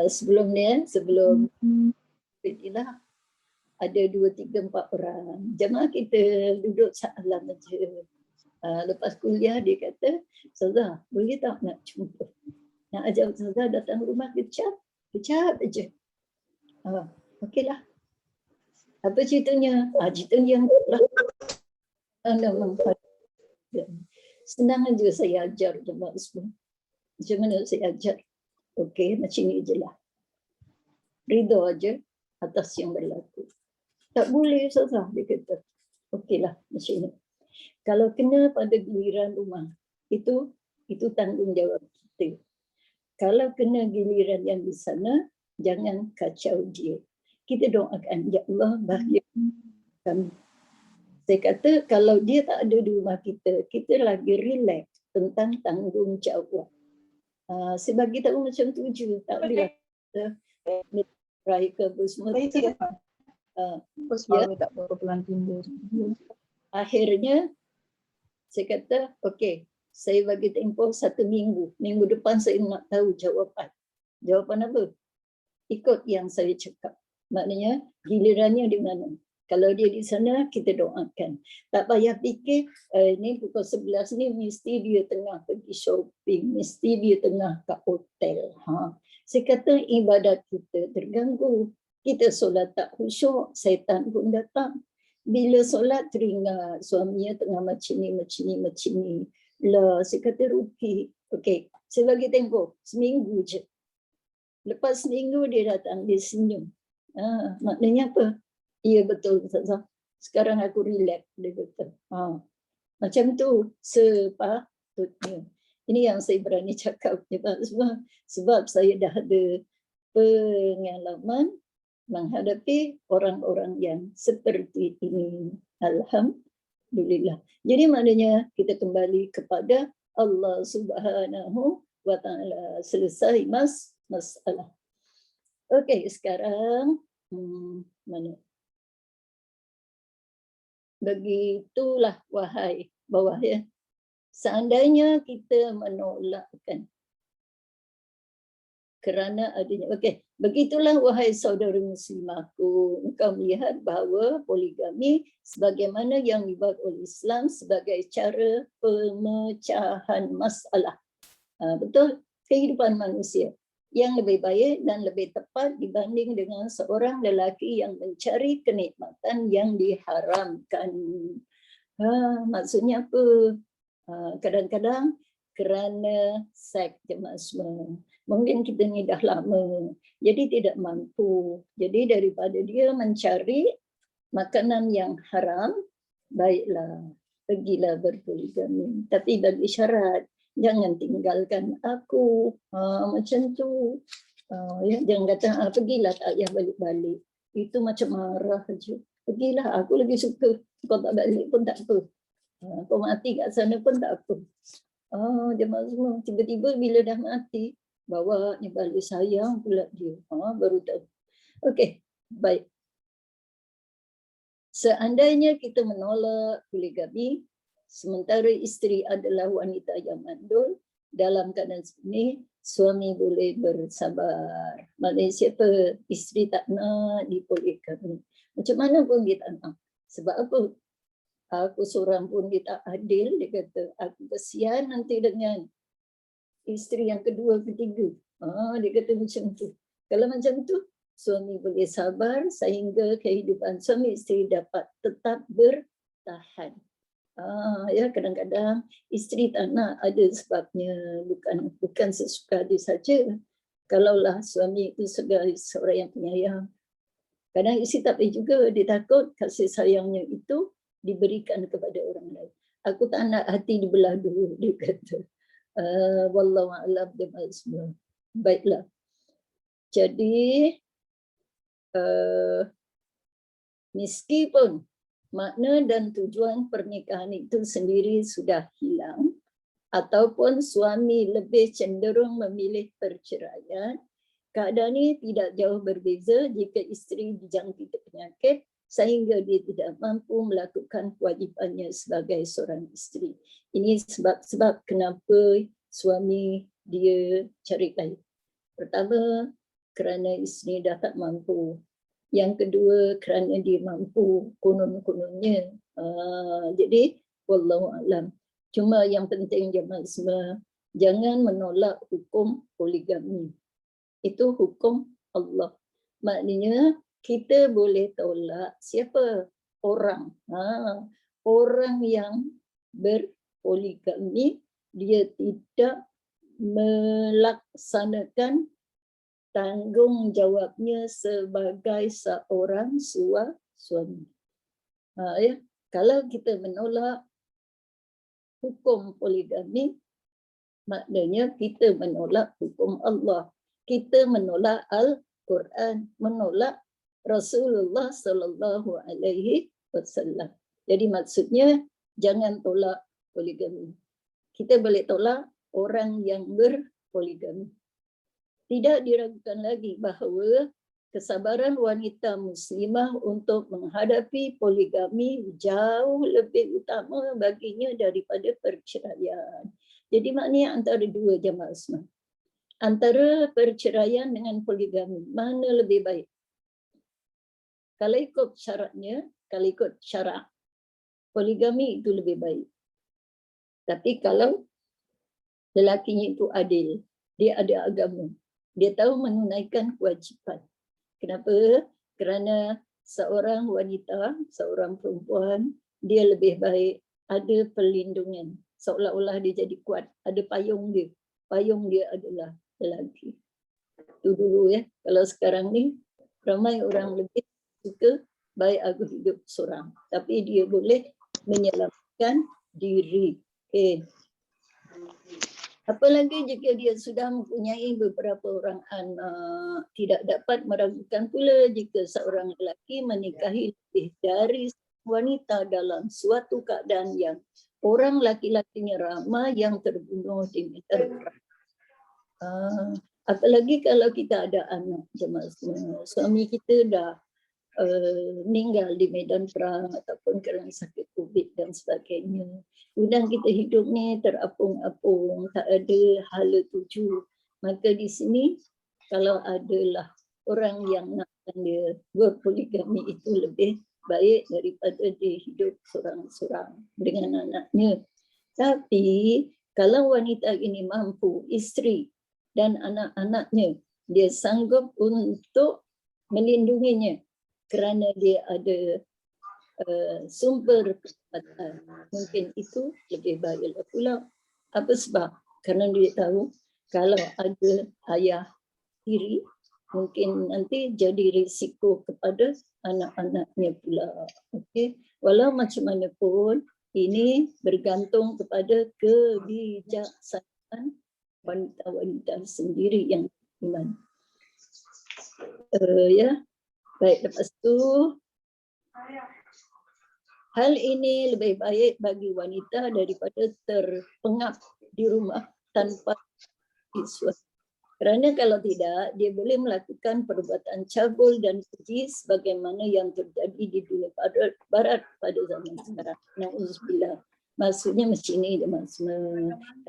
sebelum ni, sebelum inilah ada 2, 3, 4 orang. Jemaah kita duduk salam aja. Lepas kuliah dia kata, Ustazah boleh tak nak jumpa? Nak ajak Ustazah datang rumah kecap aja. Okeylah. Apa ceritanya? Ceritanya yang senang aja saya ajar jemaah semua. Macam mana saya ajar? Okey, macam ni je lah. Ridha aja atas yang berlaku. Tak boleh Ustazah, dia kata. Okeylah, macam ni. Kalau kena pada giliran rumah, itu tanggungjawab kita. Kalau kena giliran yang di sana, jangan kacau dia. Kita doakan, ya Allah bahagia kami. Saya kata kalau dia tak ada di rumah kita, kita lagi relax tentang tanggungjawab. Saya bagi tahu macam tu je. Tak boleh raya ke semua. Tak berapa pelan timbul. Akhirnya saya kata, okey, saya bagi tempoh 1 minggu. Minggu depan saya nak tahu jawapan. Jawapan apa? Ikut yang saya cakap. Maknanya gilirannya di mana? Kalau dia di sana, kita doakan. Tak payah fikir, ni pukul 11 ni mesti dia tengah pergi shopping, mesti dia tengah kat hotel. Saya kata ibadat kita terganggu. Kita solat tak khusyuk, syaitan pun datang. Bila solat teringat suaminya tengah macam ni. Lah, saya kata rugi. Okey, saya bagi tempoh seminggu je. Lepas seminggu dia datang, dia senyum. Maknanya apa? Ya betul Ustazah. Sekarang aku relax, dia kata. Macam tu sepatutnya. Ini yang saya berani cakap sebab saya dah ada pengalaman menghadapi orang-orang yang seperti ini. Alhamdulillah. Jadi maknanya kita kembali kepada Allah Subhanahu wa Ta'ala. Selesai masalah. Okey, sekarang mana? Begitulah wahai bawah ya. Seandainya kita menolakkan kerana adanya, okey, begitulah wahai saudara muslimahku, engkau melihat bahawa poligami sebagaimana yang dibuat oleh Islam sebagai cara pemecahan masalah. Betul, kehidupan manusia yang lebih baik dan lebih tepat dibanding dengan seorang lelaki yang mencari kenikmatan yang diharamkan. Maksudnya apa? Kadang-kadang kerana seks jemaah semua. Mungkin kita ni dah lama, jadi tidak mampu. Jadi daripada dia mencari makanan yang haram, baiklah, pergilah berpoligami. Tapi bagi syarat, jangan tinggalkan aku. Macam tu. Jangan kata, pergilah tak payah balik-balik. Itu macam marah je. Pergilah, aku lagi suka. Kau tak balik pun tak apa. Kau mati kat sana pun tak apa. Jemaah semua, tiba-tiba bila dah mati, bawa ni balik sayang pula dia. Baru tahu. Okey, baik. Seandainya kita menolak poligami, sementara isteri adalah wanita yang mandul, dalam keadaan ini suami boleh bersabar. Maknanya siapa isteri tak nak dipoligami, macam mana pun dia tak nak. Sebab apa? Aku seorang pun dia tak adil, dia kata. Aku kesian nanti dengan isteri yang kedua, ketiga. Dia kata macam tu. Kalau macam tu, suami boleh sabar sehingga kehidupan suami isteri dapat tetap bertahan. Ya, kadang-kadang isteri tak nak ada sebabnya, bukan sesuka dia saja. Kalaulah suami itu sebagai seorang yang penyayang, kadang isteri tak boleh juga, dia takut kasih sayangnya itu diberikan kepada orang lain. Aku tak nak hati dibelah dulu, dia kata. Wallahu a'lam bishawab. Baiklah. Jadi meskipun makna dan tujuan pernikahan itu sendiri sudah hilang, ataupun suami lebih cenderung memilih perceraian, keadaan ini tidak jauh berbeza jika isteri dijangkiti penyakit sehingga dia tidak mampu melakukan kewajipannya sebagai seorang isteri. Ini sebab kenapa suami dia cari lain. Pertama, kerana isteri dah tak mampu. Yang kedua, kerana dia mampu konon-kononnya. Jadi, wallahu a'lam. Cuma yang penting jemaah semua, jangan menolak hukum poligami. Itu hukum Allah. Maknanya kita boleh tolak siapa? Orang. Orang yang berpoligami, dia tidak melaksanakan tanggungjawabnya sebagai seorang suami. Ya, kalau kita menolak hukum poligami, maknanya kita menolak hukum Allah. Kita menolak Al-Quran, menolak Rasulullah Sallallahu Alaihi Wasallam. Jadi maksudnya jangan tolak poligami. Kita boleh tolak orang yang berpoligami. Tidak diragukan lagi bahawa kesabaran wanita muslimah untuk menghadapi poligami jauh lebih utama baginya daripada perceraian. Jadi maknanya antara dua jemaah semua. Antara perceraian dengan poligami, mana lebih baik? Kalau ikut syaratnya, kalau ikut syarak, poligami itu lebih baik. Tapi kalau lelakinya itu adil, dia ada agama, dia tahu menunaikan kewajipan. Kenapa? Kerana seorang wanita, seorang perempuan, dia lebih baik ada perlindungan. Seolah-olah dia jadi kuat, ada payung dia. Payung dia adalah lelaki. Itu dulu ya. Kalau sekarang ni, ramai orang lebih suka baik aku hidup seorang. Tapi dia boleh menyelamatkan diri. Okay. Apalagi jika dia sudah mempunyai beberapa orang anak, tidak dapat meragukan pula jika seorang lelaki menikahi lebih dari wanita dalam suatu keadaan yang orang laki-lakinya ramai yang terbunuh di medan perang. Apalagi kalau kita ada anak, jemaah semua, suami kita dah meninggal di medan perang ataupun kerana sakit COVID dan sebagainya. Kemudian kita hidup ni terapung-apung, tak ada hala tuju. Maka di sini kalau adalah orang yang nakkan dia berpoligami itu lebih baik daripada dia hidup seorang-seorang dengan anaknya. Tapi kalau wanita ini mampu, isteri dan anak-anaknya, dia sanggup untuk melindunginya kerana dia ada sumber kekuatan, mungkin itu lebih baik pula. Apa sebab? Kerana dia tahu kalau ada ayah tiri, mungkin nanti jadi risiko kepada anak-anaknya pula. Okey, walau macam mana pun ini bergantung kepada kebijaksanaan wanita-wanita sendiri yang iman. Ya, baik, lepas tu hal ini lebih baik bagi wanita daripada terpengap di rumah tanpa suami. Kerana kalau tidak, dia boleh melakukan perbuatan cabul dan keji sebagaimana yang terjadi di dunia barat pada zaman sekarang. Na'udzubillah. Maksudnya macam ni,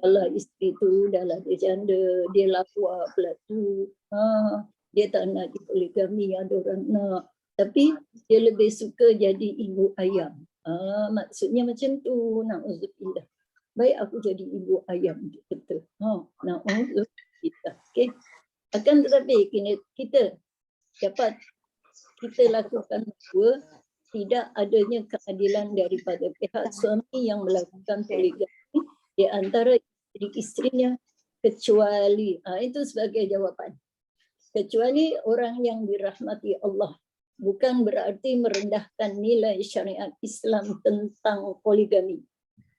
kalau isteri tu dah lah dia janda, dia lakwa pula tu, dia tak nak dipoligami, ada orang nak. Tapi dia lebih suka jadi ibu ayam. Maksudnya macam tu, na'udzubillah. Baik aku jadi ibu ayam, betul. Na'udzubillah. Okay. Akan tetapi kita dapat kita lakukan dua, tidak adanya keadilan daripada pihak suami yang melakukan poligami di antara isteri-isterinya, kecuali itu sebagai jawapan, kecuali orang yang dirahmati Allah. Bukan berarti merendahkan nilai syariat Islam tentang poligami.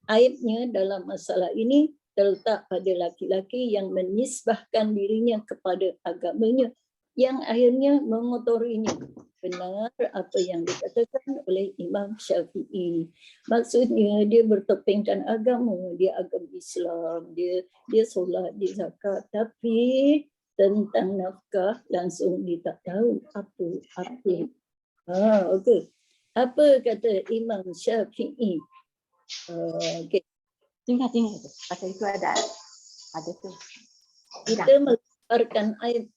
Aibnya dalam masalah ini terletak pada laki-laki yang menisbahkan dirinya kepada agamanya, yang akhirnya mengotorinya. Benar apa yang dikatakan oleh Imam Syafi'i. Maksudnya dia bertopengkan agama, dia agama Islam, dia solat, dia zakat, tapi tentang nafkah langsung dia tak tahu apa. Okey. Apa kata Imam Syafi'i? Okey. Tinggal tu. Pasal itu ada tu. Kita melemparkan aib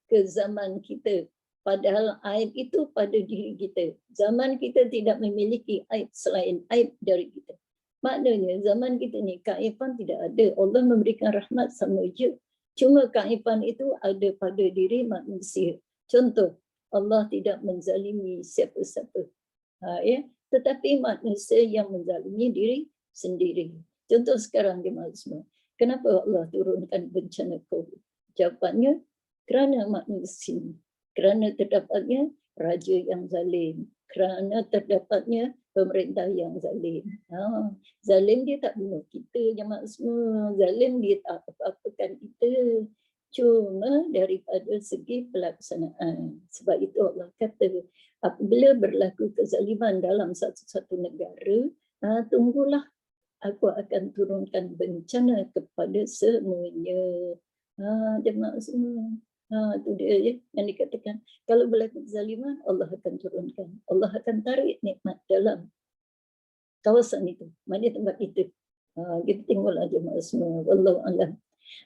ke zaman kita. Padahal aib itu pada diri kita. Zaman kita tidak memiliki aib selain aib dari kita. Maknanya zaman kita ni keaiban tidak ada. Allah memberikan rahmat sama je. Cuma keaiban itu ada pada diri manusia. Contoh, Allah tidak menzalimi siapa-siapa. Ya? Tetapi manusia yang menzalimi diri sendiri. Contoh sekarang jemaah semua. Kenapa Allah turunkan bencana COVID? Jawapannya, kerana manusia. Kerana terdapatnya raja yang zalim. Kerana terdapatnya pemerintah yang zalim. Zalim dia tak bunuh kita jemaah semua. Zalim dia tak apa-apakan kita. Cuma daripada segi pelaksanaan. Sebab itu Allah kata, apabila berlaku kezaliman dalam satu-satu negara, tunggulah, aku akan turunkan bencana kepada semuanya. Jemaah semua. Itu dia ya, yang dikatakan. Kalau berlaku kezaliman, Allah akan turunkan. Allah akan tarik nikmat dalam kawasan itu. Mana tempat itu? Kita tengoklah jemaah semua. Wallahu a'lam.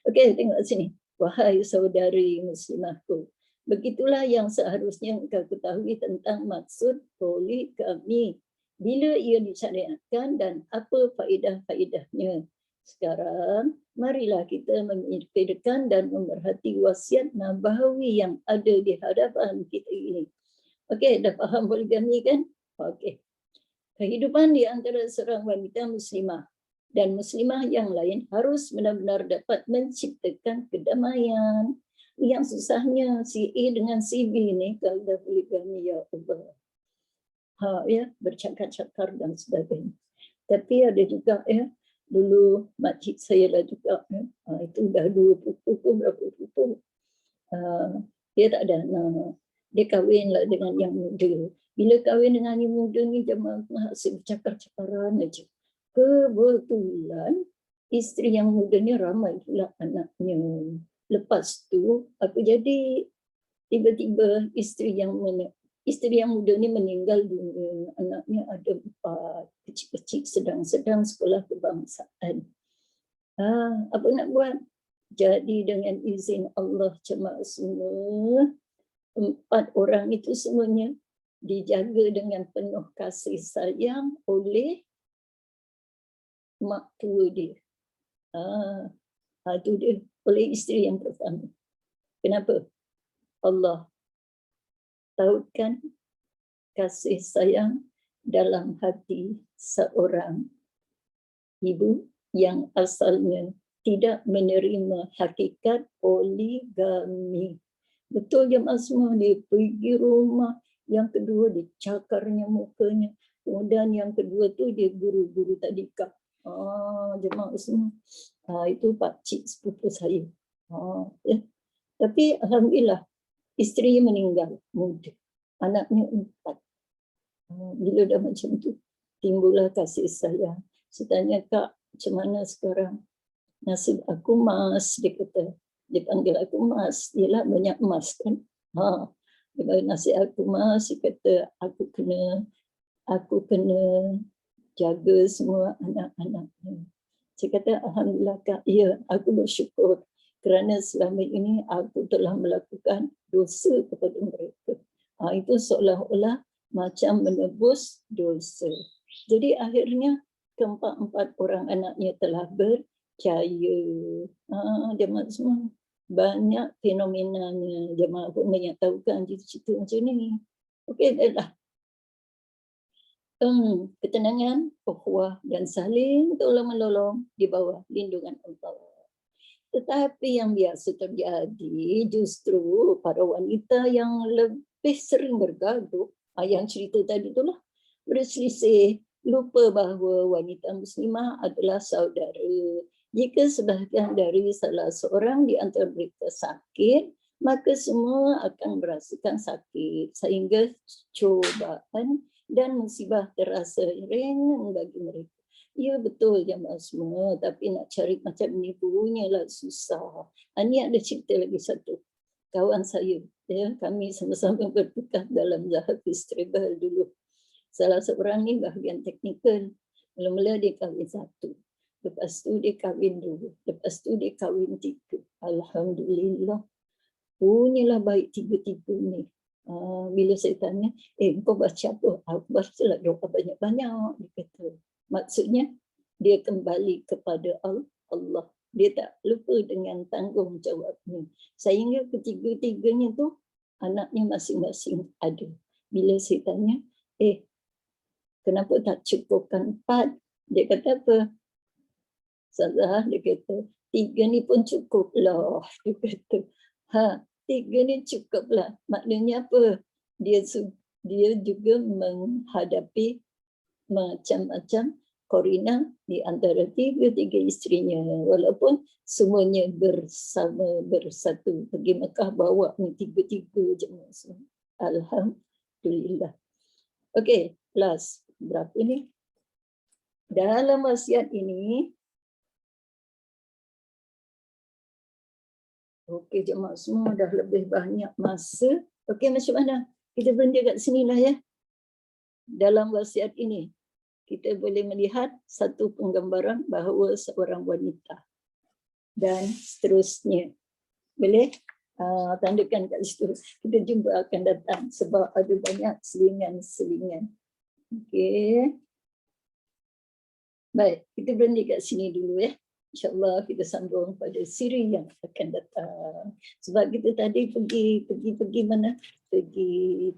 Okey, tengok sini. Wahai saudari muslimahku, begitulah yang seharusnya engkau ketahui tentang maksud poligami. Bila ia disyariatkan dan apa faedah-faedahnya. Sekarang, marilah kita memikirkan dan memerhati wasiat nabawi yang ada di hadapan kita ini. Okey, dah faham poligami kan? Okey. Kehidupan di antara seorang wanita muslimah dan muslimah yang lain harus benar-benar dapat menciptakan kedamaian. Yang susahnya si A dengan si B ni kalau dah poligami, ya Allah. Ya, bercakar-cakar dan sebagainya. Tapi ada juga ya, dulu makcik saya lah juga ya, itu dah 2 pupu berapa pupu. Dia tak ada anak. Dia kahwinlah dengan yang muda. Bila kahwin dengan yang muda ni jemaah hasil bercakar-cakaran aja. Kebetulan isteri yang muda ni ramai pula anaknya. Lepas tu apa jadi, tiba-tiba isteri yang muda ni meninggal dunia. Anaknya ada 4, kecil-kecil, sedang-sedang sekolah kebangsaan. Apa nak buat? Jadi dengan izin Allah jemaah semua, 4 orang itu semuanya dijaga dengan penuh kasih sayang oleh mak tua dia. Itu dia, oleh isteri yang pertama. Kenapa? Allah tautkan kasih sayang dalam hati seorang ibu yang asalnya tidak menerima hakikat poligami. Betul jemaah semua, dia pergi rumah, yang kedua dia cakarnya mukanya, kemudian yang kedua tu dia guru-guru tadika. Jemaah semua, itu pakcik sepupu saya. Ya. Tapi alhamdulillah isteri meninggal muda, anaknya 4. Bila dah macam tu, timbullah kasih sayang. Saya tanya, Kak, macam mana sekarang? Nasib aku Mas, dia kata. Dia panggil aku Mas, ialah banyak emas kan. Nasib aku Mas, dia kata aku kena jaga semua anak-anaknya. Saya kata, alhamdulillah Kak, ya, aku bersyukur kerana selama ini aku telah melakukan dosa kepada mereka. Itu seolah-olah macam menebus dosa. Jadi akhirnya keempat-empat orang anaknya telah berjaya. Jemaah semua. banyak fenomenanya. Jemaah pun banyak tahu kan cerita macam ni. Okey, dah. Ketenangan, ukhuwah dan saling tolong-menolong di bawah lindungan Allah. Tetapi yang biasa terjadi justru para wanita yang lebih sering bergaduh, yang cerita tadi itulah, berselisih, lupa bahawa wanita muslimah adalah saudara. Jika sebahagian dari salah seorang di antara mereka sakit, maka semua akan merasakan sakit sehingga cobaan dan musibah terasa ringan bagi mereka. Ya betul jemaah semua, tapi nak cari macam ni punyalah susah. Ini ada cerita lagi satu. Kawan saya, ya, kami sama-sama bertukar dalam Zahafiz Travel dulu. Salah seorang ni bahagian teknikal. Mula-mula dia kahwin 1. Lepas tu dia kahwin 2. Lepas tu dia kahwin 3. Alhamdulillah. Punyalah baik 3-3 ni. Bila saya tanya, kau baca apa? Aku bacalah doa banyak-banyak. Dia kata, maksudnya dia kembali kepada Allah. Dia tak lupa dengan tanggungjawabnya. Sehingga ketiga-tiganya tu anaknya masing-masing ada. Bila saya tanya, kenapa tak cukupkan 4? Dia kata apa? Salah, dia kata 3 ni pun cukup lah. Dia kata, 3 ni cukup lah. Maknanya apa? Dia juga menghadapi macam-macam korina di antara 3 isterinya. Walaupun semuanya bersatu. Pergi Mekah bawa ni 3 jemaah semua. Alhamdulillah. Okey, last. Berapa ni? Dalam wasiat ini, okey jemaah semua dah lebih banyak masa. Okey, macam mana? Kita berhenti kat sini lah ya. Dalam wasiat ini, kita boleh melihat satu penggambaran bahawa seorang wanita. Dan seterusnya. Boleh? Tandakan kat situ. Kita jumpa akan datang sebab ada banyak selingan-selingan. Okey. Baik, kita berhenti kat sini dulu ya. InsyaAllah kita sambung pada siri yang akan datang. Sebab kita tadi pergi mana? Pergi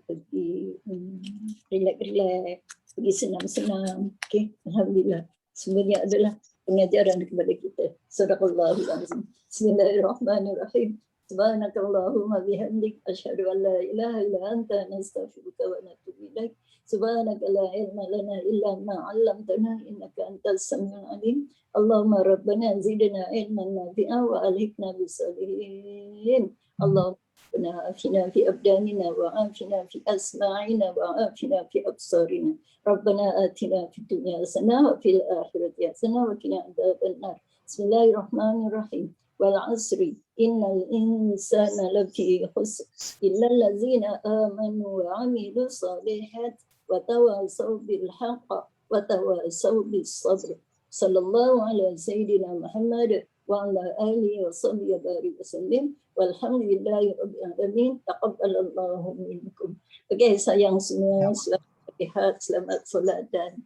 relax, pergi senam-senam. Okey, alhamdulillah. Semuanya adalah pengajaran kepada kita. Sadaqallahul azim. Bismillahirrahmanirrahim. Subhanakallahumma bihamdik asyhadu an la ilaha illa anta nastaghfiruka wa natubu ilaik. Subhanaka la ilma lana illa ma 'allamtana innaka antas samiul alim. Allahumma rabbana zidna ilman nafi'a wa alhiqna bisalihin. Allahumma afina fi abdanina wa afina fi asma'ina wa afina fi absarina. Rabbana atina fid dunya hasanah wa fil akhirati hasanah wa qina adzabannar. Bismillahirrahmanirrahim. Wal 'asri innal insana lafi khusr illa allazina amanu wa 'amilus solihati wa tawasaw bil haqq wa tawasaw bis sabr. Sallallahu ala sayyidina Muhammad wa ala alihi wa sahbihi wa barik wasallim. Walhamdulillahi rabbil alamin. Taqabbalallahu minkum. Okey, sayang semua, selamat lihat, selamat solat dan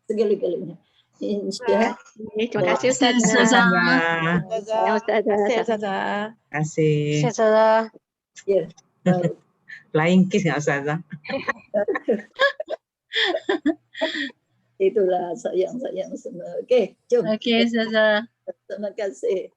segala-galanya. Insya-Allah. Terima kasih Ustazah. Ustazah. Ustazah. Terima kasih. Ustazah. Ya. Flying kiss nggak Ustazah? Itulah sayang-sayang semua. Okey, jom. Okey, Ustazah. Terima kasih.